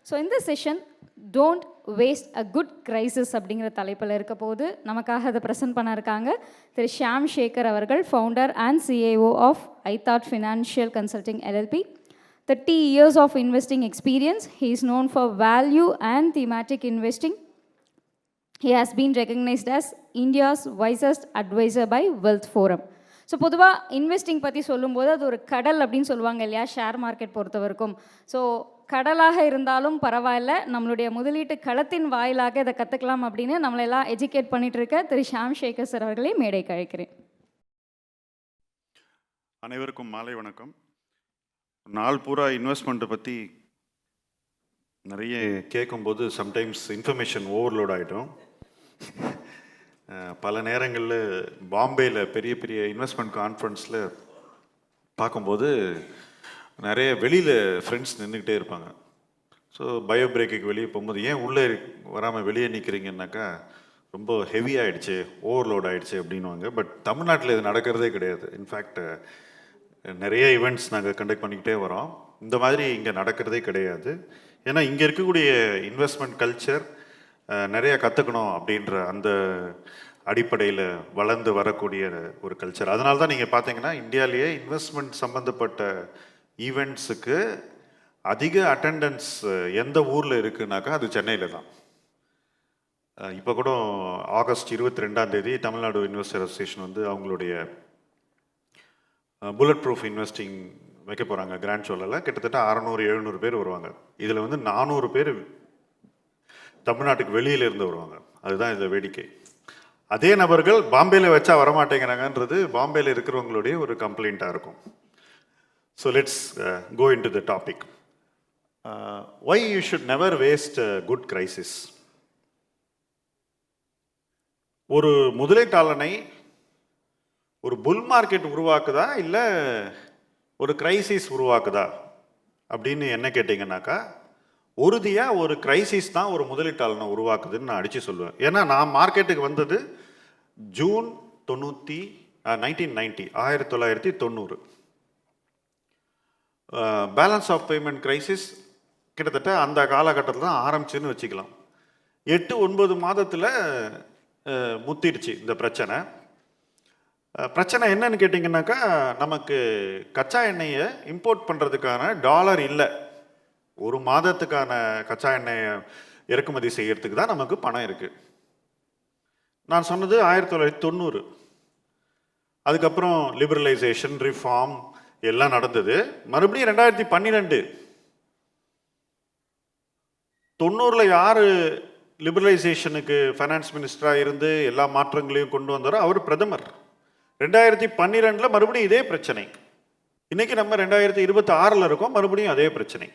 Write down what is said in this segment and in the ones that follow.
So இந்த session don't waste a good crisis அப்படிங்கிற தலைப்பில் இருக்க போது நமக்காக அதை ப்ரெசென்ட் பண்ண இருக்காங்க திரு ஷியாம் சேகர் அவர்கள், founder and CEO of iThought Financial Consulting LLP. 30 years of investing experience. He is known for value and thematic investing. He has been recognized as India's wisest advisor by Wealth Forum. So பொதுவாக investing பற்றி சொல்லும்போது அது ஒரு கடல் அப்படின்னு சொல்லுவாங்க இல்லையா, share market பொறுத்தவரைக்கும். ஸோ கடலாக இருந்தாலும் பரவாயில்ல, நம்மளுடைய முதலீட்டு களத்தின் வாயிலாக இதை கற்றுக்கலாம் அப்படின்னு நம்மளெல்லாம் எஜுகேட் பண்ணிட்டு இருக்க திரு ஷியாம் சேகர் சார் அவர்களே மேடைக்கு அழைக்கிறேன். அனைவருக்கும் மாலை வணக்கம். நாள் பூரா இன்வெஸ்ட்மெண்ட்டை பற்றி நிறைய கேட்கும்போது சம்டைம்ஸ் இன்ஃபர்மேஷன் ஓவர்லோட் ஆகிடும். பல நேரங்களில் பாம்பேயில் பெரிய பெரிய இன்வெஸ்ட்மெண்ட் கான்ஃபரன்ஸில் பார்க்கும்போது நிறைய வெளியில் ஃப்ரெண்ட்ஸ் நின்றுக்கிட்டே இருப்பாங்க. ஸோ பயோ பிரேக்குக்கு வெளியே போகும்போது ஏன் உள்ளே வராமல் வெளியே நிற்கிறீங்கன்னாக்கா ரொம்ப ஹெவி ஆகிடுச்சு, ஓவர்லோட் ஆகிடுச்சு அப்படின்வாங்க. பட் தமிழ்நாட்டில் இது நடக்கிறதே கிடையாது. இன்ஃபேக்ட் நிறைய ஈவெண்ட்ஸ் நாங்கள் கண்டக்ட் பண்ணிக்கிட்டே வரோம். இந்த மாதிரி இங்கே நடக்கிறதே கிடையாது. ஏன்னா இங்கே இருக்கக்கூடிய இன்வெஸ்ட்மெண்ட் கல்ச்சர் நிறைய கற்றுக்கணும் அப்படின்ற அந்த அடிப்படையில் வளர்ந்து வரக்கூடிய ஒரு கல்ச்சர். அதனால தான் நீங்கள் பார்த்தீங்கன்னா இந்தியாவிலேயே இன்வெஸ்ட்மெண்ட் சம்மந்தப்பட்ட ஈவெண்ட்ஸுக்கு அதிக அட்டெண்டன்ஸ் எந்த ஊரில் இருக்குனாக்கா அது சென்னையில் தான். இப்போ கூட ஆகஸ்ட் 22 தமிழ்நாடு இன்வெஸ்டர் அசோசியேஷன் வந்து அவங்களுடைய புல்லட் ப்ரூஃப் இன்வெஸ்டிங் வைக்க போகிறாங்க. கிராண்ட் ஷோவில் கிட்டத்தட்ட 600-700 பேர் வருவாங்க. இதில் வந்து 400 பேர் தமிழ்நாட்டுக்கு வெளியில் இருந்து வருவாங்க. அதுதான் இதில் வேடிக்கை. அதே நபர்கள் பாம்பேயில் வச்சா வரமாட்டேங்கிறாங்கன்றது பாம்பேயில் இருக்கிறவங்களுடைய ஒரு கம்ப்ளைண்ட்டாக இருக்கும். So let's go into the topic. Why you should never waste good crisis. ஒரு முதலீட்டாளனை ஒரு புல் மார்க்கெட் உருவாக்குதா இல்லை ஒரு கிரைசிஸ் உருவாக்குதா அப்படின்னு என்ன கேட்டிங்கன்னாக்கா, உறுதியாக ஒரு கிரைசிஸ் தான் ஒரு முதலீட்டாளனை உருவாக்குதுன்னு நான் அடித்து சொல்லுவேன். ஏன்னா நான் மார்க்கெட்டுக்கு வந்தது June 1990. Balance of payment crisis கிட்டத்தட்ட அந்த காலகட்டத்தில் தான் ஆரம்பிச்சுன்னு வச்சுக்கலாம். 8-9 மாதத்தில் முத்திடுச்சு இந்த பிரச்சனை. பிரச்சனை என்னன்னு கேட்டிங்கன்னாக்கா, நமக்கு கச்சா எண்ணெயை இம்போர்ட் பண்ணுறதுக்கான டாலர் இல்லை. ஒரு மாதத்துக்கான கச்சா எண்ணெயை இறக்குமதி செய்கிறதுக்கு தான் நமக்கு பணம் இருக்குது. நான் சொன்னது 1990. அதுக்கப்புறம் லிபரலைசேஷன், ரிஃபார்ம் எல்லாம் நடந்தது. மறுபடியும் 2012. 90 யார் லிபரலைசேஷனுக்கு ஃபைனான்ஸ் மினிஸ்டராக இருந்து எல்லா மாற்றங்களையும் கொண்டு வந்தாரோ அவர் பிரதமர். 2012 மறுபடியும் இதே பிரச்சனை. இன்னைக்கு நம்ம 2026 இருக்கோம், மறுபடியும் அதே பிரச்சனை.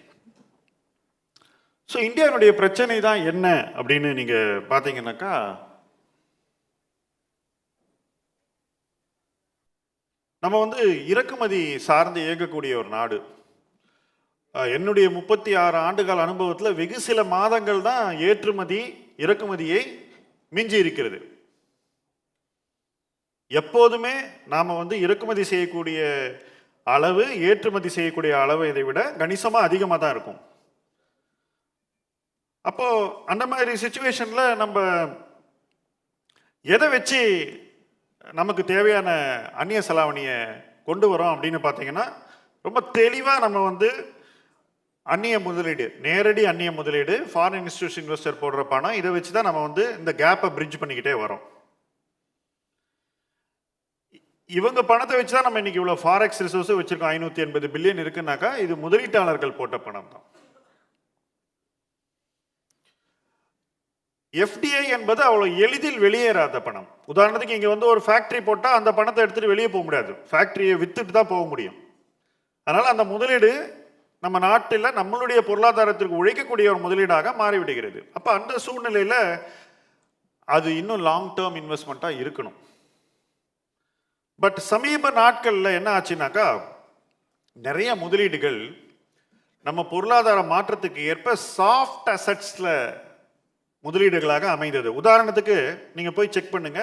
ஸோ இந்தியாவுடைய பிரச்சனை தான் என்ன அப்படின்னு நீங்கள் பார்த்தீங்கன்னாக்கா, நம்ம வந்து இறக்குமதி சார்ந்து இயங்கக்கூடிய ஒரு நாடு. என்னுடைய 36 ஆண்டுகால அனுபவத்தில் வெகு சில மாதங்கள் தான் ஏற்றுமதி இறக்குமதியை மிஞ்சி இருக்கிறது. எப்போதுமே நாம் வந்து இறக்குமதி செய்யக்கூடிய அளவு ஏற்றுமதி செய்யக்கூடிய அளவு இதை விட கணிசமாக அதிகமாக தான் இருக்கும். அப்போது அந்த மாதிரி சிச்சுவேஷனில் நம்ம எதை வச்சு நமக்கு தேவையான அந்நிய செலாவணியை கொண்டு வரோம் அப்படின்னு பார்த்தீங்கன்னா, ரொம்ப தெளிவாக நம்ம வந்து அந்நிய முதலீடு, நேரடி அந்நிய முதலீடு, ஃபாரின் இன்ஸ்டிடியூஷன் இன்வெஸ்டர் போடுற பணம், இதை வச்சு தான் நம்ம வந்து இந்த கேப்பை பிரிட்ஜ் பண்ணிக்கிட்டே வரோம். இவங்க பணத்தை வச்சு தான் நம்ம இன்னைக்கு இவ்வளோ ஃபாரெக்ஸ் ரிசோர்ஸை வச்சிருக்கோம். 580 பில்லியன் இருக்குன்னாக்கா இது முதலீட்டாளர்கள் போட்ட பணம் தான். எஃப்டிஐ என்பது அவ்வளோ எளிதில் வெளியேறாத பணம். உதாரணத்துக்கு இங்கே வந்து ஒரு ஃபேக்ட்ரி போட்டால் அந்த பணத்தை எடுத்துகிட்டு வெளியே போக முடியாது, ஃபேக்ட்ரியை விற்றுட்டு தான் போக முடியும். அதனால் அந்த முதலீடு நம்ம நாட்டில் நம்மளுடைய பொருளாதாரத்திற்கு உழைக்கக்கூடிய ஒரு முதலீடாக மாறிவிடுகிறது. அப்போ அந்த சூழ்நிலையில் அது இன்னும் லாங் டேர்ம் இன்வெஸ்ட்மெண்ட்டாக இருக்கணும். பட் சமீப நாட்களில் என்ன ஆச்சுனாக்கா, நிறைய முதலீடுகள் நம்ம பொருளாதார மாற்றத்துக்கு ஏற்ப சாஃப்ட் அசட்ஸில் முதலீடுகளாக அமைந்தது. உதாரணத்துக்கு நீங்கள் போய் செக் பண்ணுங்க,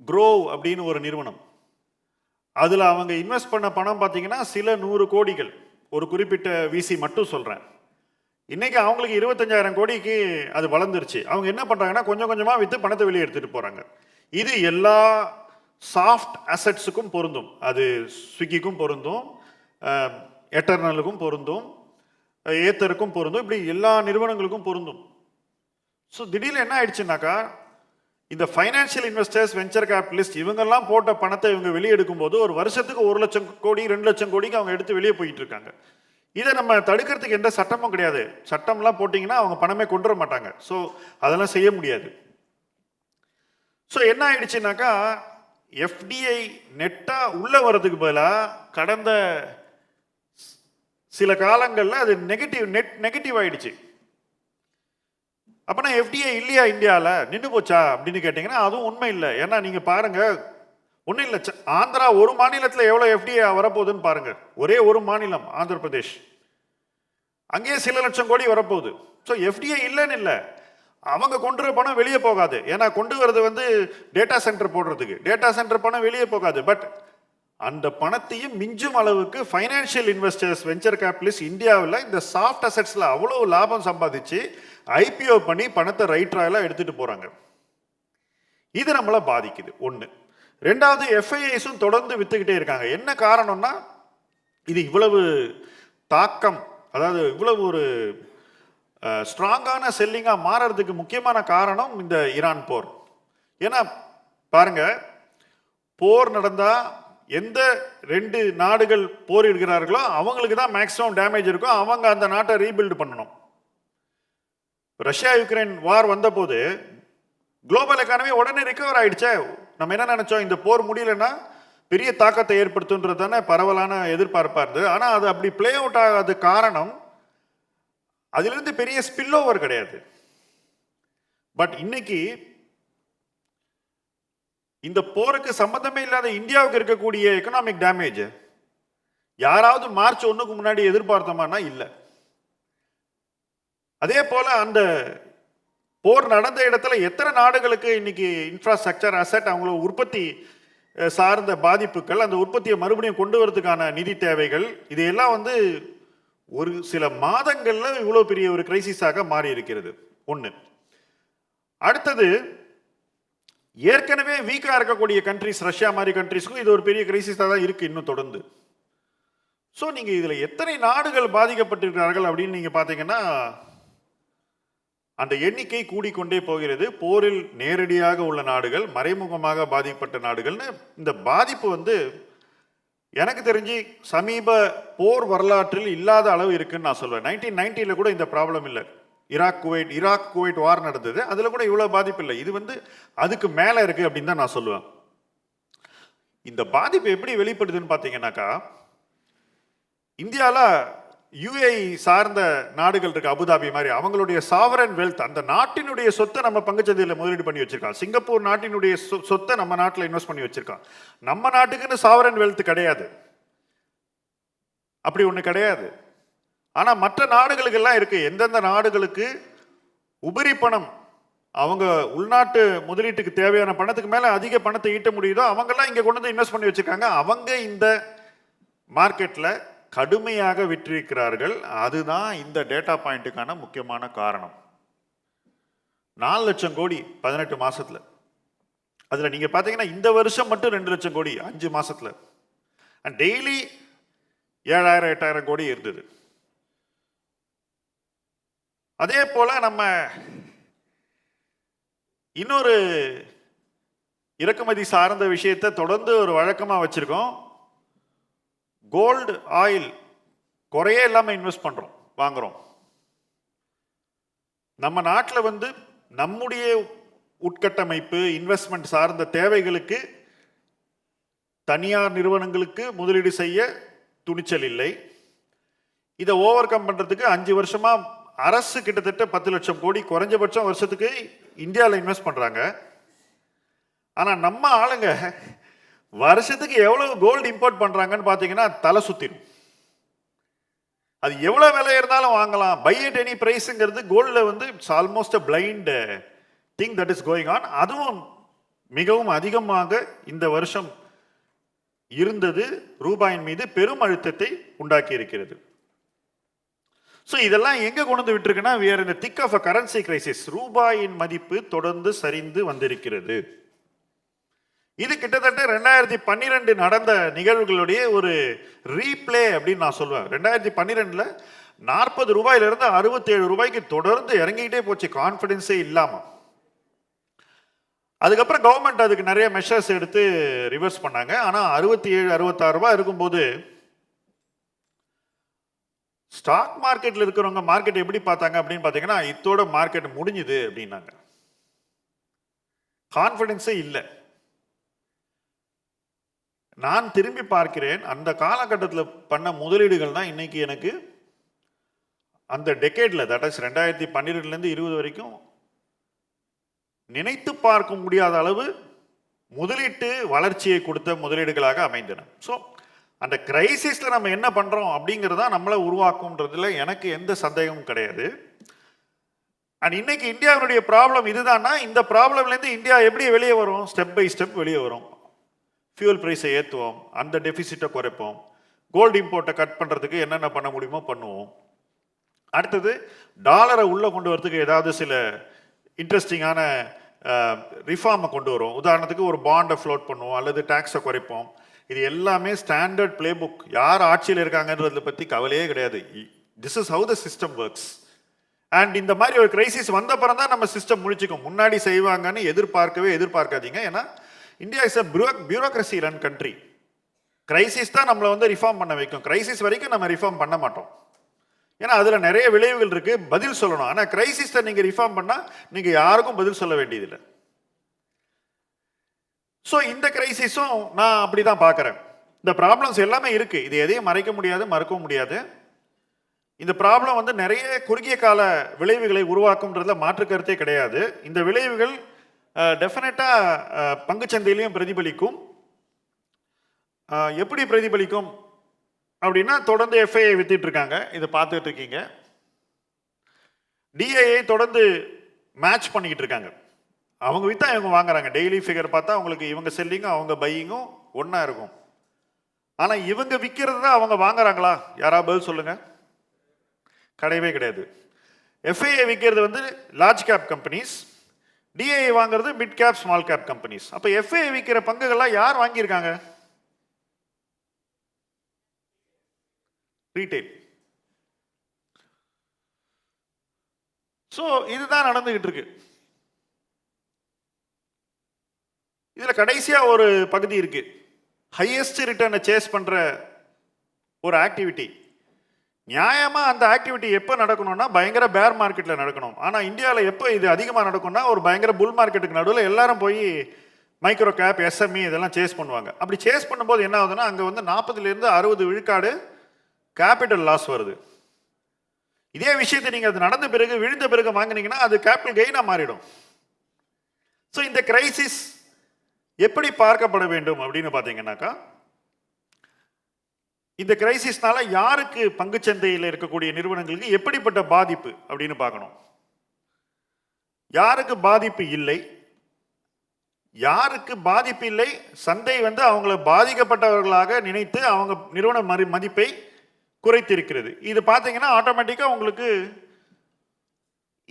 க்ரோவ் அப்படின்னு ஒரு நிறுவனம், அதில் அவங்க இன்வெஸ்ட் பண்ண பணம் பார்த்தீங்கன்னா சில 100 கோடிகள். ஒரு குறிப்பிட்ட விசி மட்டும் சொல்கிறேன். இன்னைக்கு அவங்களுக்கு 25,000 கோடிக்கு அது வளர்ந்துருச்சு. அவங்க என்ன பண்ணுறாங்கன்னா கொஞ்சம் கொஞ்சமாக விற்று பணத்தை வெளியே எடுத்துகிட்டு போகிறாங்க. இது எல்லா சாஃப்ட் அசெட்ஸுக்கும் பொருந்தும். அது ஸ்விக்கிக்கும் பொருந்தும், எட்டர்னலுக்கும் பொருந்தும், ஏத்தருக்கும் பொருந்தும், இப்படி எல்லா நிறுவனங்களுக்கும் பொருந்தும். ஸோ திடீர்னு என்ன ஆயிடுச்சுனாக்கா, இந்த ஃபைனான்சியல் இன்வெஸ்டர்ஸ், வெஞ்சர் கேபிட்டலிஸ்ட் இவங்கெல்லாம் போட்ட பணத்தை இவங்க வெளியே எடுக்கும்போது ஒரு வருஷத்துக்கு 1 லட்சம் கோடி 2 லட்சம் கோடிக்கு அவங்க எடுத்து வெளியே போயிட்டு இருக்காங்க. இதை நம்ம தடுக்கிறதுக்கு எந்த சட்டமும் கிடையாது. சட்டம்லாம் போட்டிங்கன்னா அவங்க பணமே கொண்டு வர மாட்டாங்க. ஸோ அதெல்லாம் செய்ய முடியாது. ஸோ என்ன ஆயிடுச்சுனாக்கா, எஃப்டிஐ நெட்டா உள்ள வர்றதுக்கு பதிலாக கடந்த சில காலங்களில் அது நெகட்டிவ் ஆயிடுச்சு. அப்பனா எஃப்டிஐ இல்லையா இந்தியாவில், நின்று போச்சா அப்படின்னு கேட்டிங்கன்னா அதுவும் உண்மை இல்லை. ஏன்னா நீங்கள் பாருங்க, ஒன்றும் இல்லை, ஆந்திரா ஒரு மாநிலத்தில் எவ்வளோ எஃப்டிஐ வரப்போகுதுன்னு பாருங்க. ஒரே ஒரு மாநிலம் ஆந்திர பிரதேஷ், அங்கேயே சில லட்சம் கோடி வரப்போகுது. ஸோ எஃப்டிஐ இல்லைன்னு இல்லை, அவங்க கொண்டு வர பணம் வெளியே போகாது. ஏன்னா கொண்டு வரது வந்து டேட்டா சென்டர் போடுறதுக்கு, டேட்டா சென்டர் பணம் வெளியே போகாது. பட் அந்த பணத்தையும் மிஞ்சும் அளவுக்கு ஃபைனான்சியல் இன்வெஸ்டர்ஸ், வெஞ்சர் கேபிட்டலிஸ்ட் இந்தியாவில் இந்த சாஃப்ட் அசெட்ஸில் அவ்வளோ லாபம் சம்பாதிச்சு ஐபிஓ பண்ணி பணத்தை ரைட் ராயலாக எடுத்துகிட்டு போகிறாங்க. இது நம்மளை பாதிக்குது. ஒன்று. ரெண்டாவது, எஃப்ஐஐஸும் தொடர்ந்து விற்றுக்கிட்டே இருக்காங்க. என்ன காரணம்னா, இது இவ்வளவு தாக்கம், அதாவது இவ்வளவு ஒரு ஸ்ட்ராங்கான செல்லிங்காக மாறுறதுக்கு முக்கியமான காரணம் இந்த ஈரான் போர். ஏன்னா பாருங்க, போர் நடந்தால் எந்த 2 நாடுகள் போரிடுகிறார்களோ அவங்களுக்கு தான் மேக்ஸிமம் டேமேஜ் இருக்கும். அவங்க அந்த நாட்டை ரீபில்டு பண்ணணும். ரஷ்யா யுக்ரைன் வார் வந்தபோது குளோபல் எக்கானமி உடனே ரிகவர் ஆயிடுச்சே. நம்ம என்ன நினைச்சோம், இந்த போர் முடியலன்னா பெரிய தாக்கத்தை ஏற்படுத்துன்றது தானே பரவலான எதிர்பார்ப்பா இருந்தது. ஆனால் அது அப்படி பிளே அவுட் ஆகாத காரணம், அதிலிருந்து பெரிய ஸ்பில் ஓவர் கிடையாது. பட் இன்னைக்கு இந்த போருக்கு சம்பந்தமே இல்லாத இந்தியாவுக்கு இருக்கக்கூடிய எக்கனாமிக் டேமேஜ் யாராவது மார்ச் 1க்கு முன்னாடி எதிர்பார்த்தோமானா இல்லை. அதே போல அந்த போர் நடந்த இடத்துல எத்தனை நாடுகளுக்கு இன்னைக்கு இன்ஃப்ராஸ்ட்ரக்சர் அசெட், அவங்கள உற்பத்தி சார்ந்த பாதிப்புகள், அந்த உற்பத்தியை மறுபடியும் கொண்டு வரதுக்கான நிதி தேவைகள், இதையெல்லாம் வந்து ஒரு சில மாதங்கள்ல இவ்வளவு பெரிய ஒரு கிரைசிஸாக மாறி இருக்கிறது. ஒன்று. அடுத்தது, ஏற்கனவே வீக்கா இருக்கக்கூடிய கண்ட்ரிஸ், ரஷ்யா மாதிரி கண்ட்ரிஸ்க்கும் இது ஒரு பெரிய கிரைசிஸாக தான் இருக்கு இன்னும் தொடர்ந்து. ஸோ நீங்க இதுல எத்தனை நாடுகள் பாதிக்கப்பட்டிருக்கிறார்கள் அப்படின்னு நீங்க பாத்தீங்கன்னா அந்த எண்ணிக்கை கூடிக்கொண்டே போகிறது. போரில் நேரடியாக உள்ள நாடுகள், மறைமுகமாக பாதிக்கப்பட்ட நாடுகள்னு இந்த பாதிப்பு வந்து எனக்கு தெரிஞ்சு சமீப போர் வரலாற்றில் இல்லாத அளவு இருக்குன்னு நான் சொல்வேன். 1990 கூட இந்த ப்ராப்ளம் இல்லை. ஈராக் குவைட் வார் நடந்தது, அதில் கூட இவ்வளோ பாதிப்பு இல்லை. இது வந்து அதுக்கு மேலே இருக்கு அப்படின்னு தான் நான் சொல்லுவேன். இந்த பாதிப்பு எப்படி வெளிப்படுதுன்னு பார்த்தீங்கன்னாக்கா, இந்தியாவில் யுஏஇ சார்ந்த நாடுகள் இருக்கு, அபுதாபி மாதிரி, அவங்களுடைய சாவரன் வெல்த், அந்த நாட்டினுடைய சொத்தை நம்ம பங்குச்சந்தையில் முதலீடு பண்ணி வச்சிருக்கான். சிங்கப்பூர் நாட்டினுடைய சொத்தை நம்ம நாட்டில் இன்வெஸ்ட் பண்ணி வச்சிருக்கான். நம்ம நாட்டுக்குன்னு சாவரன் வெல்த் கிடையாது, அப்படி ஒன்று கிடையாது. ஆனால் மற்ற நாடுகளுக்கெல்லாம் இருக்கு. எந்தெந்த நாடுகளுக்கு உபரி பணம், அவங்க உள்நாட்டு முதலீட்டுக்கு தேவையான பணத்துக்கு மேலே அதிக பணத்தை ஈட்ட முடியுதோ அவங்கெல்லாம் இங்கே கொண்டு வந்து இன்வெஸ்ட் பண்ணி வச்சிருக்காங்க. அவங்க இந்த மார்க்கெட்டில் கடுமையாக விற்றிருக்கிறார்கள். அதுதான் இந்த டேட்டா பாயிண்ட்டுக்கான முக்கியமான காரணம். 4 லட்சம் கோடி 18 மாசத்துல. அதுல நீங்க பாத்தீங்கன்னா இந்த வருஷம் மட்டும் 2 லட்சம் கோடி 5 மாசத்துல. டெய்லி 7,000 8,000 கோடி இருந்தது. அதே போல நம்ம இன்னொரு இறக்குமதி சார்ந்த விஷயத்தை தொடர்ந்து ஒரு வழக்கமா வச்சிருக்கோம். கோல்டு ஆயில் குறையே இல்லாமல் இன்வெஸ்ட் பண்றோம், வாங்குறோம். நம்ம நாட்டில் வந்து நம்முடைய உட்கட்டமைப்பு இன்வெஸ்ட்மெண்ட் சார்ந்த தேவைகளுக்கு தனியார் நிறுவனங்களுக்கு முதலீடு செய்ய துணிச்சல் இல்லை. இதை ஓவர் கம் பண்றதுக்கு 5 வருஷமா அரசு கிட்டத்தட்ட 10 லட்சம் கோடி குறைஞ்சபட்சம் வருஷத்துக்கு இந்தியாவில் இன்வெஸ்ட் பண்றாங்க. ஆனா நம்ம ஆளுங்க வருஷத்துக்கு எவ்வளவு கோல்டு இம்போர்ட் பண்றாங்கன்னு பாத்தீங்கன்னா தலை சுத்திடும். அது எவ்வளவு விலை இருந்தாலும் வாங்கலாம், பை அட் எனி பிரைஸ்ங்கிறது கோல்ட்ல வந்து it's almost a blind thing that is going on. அதுவும் மிகவும் அதிகமாக இந்த வருஷம் இருந்தது, ரூபாயின் மீது பெரும் அழுத்தத்தை உண்டாக்கி இருக்கிறது. ஸோ இதெல்லாம் எங்கே கொண்டு வந்து விட்டுருக்குன்னா we are in the thick of a currency crisis. ரூபாயின் மதிப்பு தொடர்ந்து சரிந்து வந்திருக்கிறது. இது கிட்டத்தட்ட 2012 நடந்த நிகழ்வுகளுடைய ஒரு ரீப்ளே அப்படின்னு நான் சொல்லுவேன். 2012 40 ரூபாயிலிருந்து 67 ரூபாய்க்கு தொடர்ந்து இறங்கிக்கிட்டே போச்சு, கான்ஃபிடென்ஸே இல்லாமல். அதுக்கப்புறம் கவர்மெண்ட் அதுக்கு நிறைய மெஷர்ஸ் எடுத்து ரிவர்ஸ் பண்ணாங்க. ஆனால் 67 66 ரூபாய் இருக்கும்போது ஸ்டாக் மார்க்கெட்டில் இருக்கிறவங்க மார்க்கெட் எப்படி பார்த்தாங்க அப்படின்னு பார்த்தீங்கன்னா, இத்தோட மார்க்கெட் முடிஞ்சுது அப்படின்னாங்க. கான்ஃபிடென்ஸே இல்லை. நான் திரும்பி பார்க்கிறேன், அந்த காலகட்டத்தில் பண்ண முதலீடுகள் தான் இன்னைக்கு எனக்கு அந்த டெக்கேடில், தட் இஸ் 2012 20 வரைக்கும் நினைத்து பார்க்க முடியாத அளவு முதலீட்டு வளர்ச்சியை கொடுத்த முதலீடுகளாக அமைந்தன. ஸோ அந்த கிரைசிஸில் நம்ம என்ன பண்ணுறோம் அப்படிங்கிறதா நம்மளை உருவாக்கும்ன்றதுல எனக்கு எந்த சந்தேகமும் கிடையாது. அண்ட் இன்னைக்கு இந்தியாவுடைய ப்ராப்ளம் இதுதான்னா, இந்த ப்ராப்ளம்லேருந்து இந்தியா எப்படி வெளியே வரும்? ஸ்டெப் பை ஸ்டெப் வெளியே வரும். ஃபியூல் ப்ரைஸை ஏற்றுவோம், அந்த டெபிசிட்டை குறைப்போம், கோல்டு இம்போர்ட்டை கட் பண்ணுறதுக்கு என்னென்ன பண்ண முடியுமோ பண்ணுவோம். அடுத்தது டாலரை உள்ளே கொண்டு வரதுக்கு ஏதாவது சில இன்ட்ரெஸ்டிங்கான ரிஃபார்மை கொண்டு வரும். உதாரணத்துக்கு ஒரு பாண்டை ஃப்ளோட் பண்ணுவோம் அல்லது டேக்ஸை குறைப்போம். இது எல்லாமே ஸ்டாண்டர்ட் பிளே புக். யார் ஆட்சியில் இருக்காங்கன்றதை பற்றி கவலையே கிடையாது. This is how the system works. And இந்த மாதிரி ஒரு கிரைசிஸ் வந்த அப்புறம் தான் நம்ம சிஸ்டம் முடிச்சுக்கும். முன்னாடி செய்வாங்கன்னு எதிர்பார்க்காதீங்க. ஏன்னா India is a bureaucracy run country. Crisis தான் நம்மளை வந்து ரிஃபார்ம் பண்ண வைக்கும். கிரைசிஸ் வரைக்கும் நம்ம ரிஃபார்ம் பண்ண மாட்டோம். ஏன்னா அதில் நிறைய விளைவுகள் இருக்குது, பதில் சொல்லணும். ஆனால் கிரைசிஸை நீங்கள் ரிஃபார்ம் பண்ணால் நீங்கள் யாருக்கும் பதில் சொல்ல வேண்டியதில்லை. ஸோ இந்த கிரைசிஸும் நான் அப்படி தான் பார்க்குறேன். இந்த ப்ராப்ளம்ஸ் எல்லாமே இருக்குது, இது எதையும் மறைக்க முடியாது, மறுக்கவும் முடியாது. இந்த ப்ராப்ளம் வந்து நிறைய குறுகிய கால விளைவுகளை உருவாக்கும்ன்றதுல மாற்று கருத்தே கிடையாது. இந்த விளைவுகள் டெஃபினட்டாக பங்குச்சந்தையிலையும் பிரதிபலிக்கும். எப்படி பிரதிபலிக்கும் அப்படின்னா, தொடர்ந்து எஃப்ஐஐ வித்துட்டு இருக்காங்க, இதை பார்த்துட்டு இருக்கீங்க. டிஐஐ தொடர்ந்து மேட்ச் பண்ணிக்கிட்டு இருக்காங்க. அவங்க விற்றா இவங்க வாங்குறாங்க. டெய்லி ஃபிகர் பார்த்தா அவங்களுக்கு இவங்க செல்லிங்கும் அவங்க பையிங்கும் ஒன்றா இருக்கும். ஆனால் இவங்க விற்கிறது தான் அவங்க வாங்குறாங்களா? யாராவது பதில் சொல்லுங்க. கிடையவே கிடையாது. எஃப்ஐஐ விற்கிறது வந்து லார்ஜ் கேப் கம்பெனிஸ், டிஐஐ வாங்குறது mid cap small cap companies. அப்போ எஃப்ஐஐ விற்கிற பங்குகள்லாம் யார் வாங்கியிருக்காங்க? ரீட்டைல். ஸோ இதுதான் நடந்துகிட்டு இருக்கு. இதில் கடைசியாக ஒரு பகுதி இருக்கு, ஹையஸ்ட் ரிட்டர்னை சேஸ் பண்ணுற ஒரு ஆக்டிவிட்டி. நியாயமாக அந்த ஆக்டிவிட்டி எப்போ நடக்கணும்னா பயங்கர பேர் மார்க்கெட்டில் நடக்கணும். ஆனால் இந்தியாவில் எப்போ இது அதிகமாக நடக்கும்னா ஒரு பயங்கர புல் மார்க்கெட்டுக்கு நடுவில் எல்லாரும் போய் மைக்ரோ கேப், எஸ்எம்இ இதெல்லாம் சேஸ் பண்ணுவாங்க. அப்படி சேஸ் பண்ணும்போது என்ன ஆகுதுன்னா, அங்கே வந்து 40% 60 விழுக்காடு கேபிட்டல் லாஸ் வருது. இதே விஷயத்தை நீங்கள் அது நடந்த பிறகு விழுந்த பிறகு வாங்கினீங்கன்னா அது கேபிட்டல் கெயினாக மாறிடும். ஸோ இந்த கிரைசிஸ் எப்படி பார்க்கப்பட வேண்டும் அப்படின்னு பார்த்தீங்கன்னாக்கா, இந்த கிரைசிஸ்னால யாருக்கு பங்குச்சந்தையில் இருக்கக்கூடிய நிறுவனங்களுக்கு எப்படிப்பட்ட பாதிப்பு அப்படின்னு பார்க்கணும். யாருக்கு பாதிப்பு இல்லை, யாருக்கு பாதிப்பு இல்லை, சந்தை வந்து அவங்கள பாதிக்கப்பட்டவர்களாக நினைத்து அவங்க நிறுவன மதிப்பை குறைத்திருக்கிறது. இது பார்த்தீங்கன்னா ஆட்டோமேட்டிக்காக உங்களுக்கு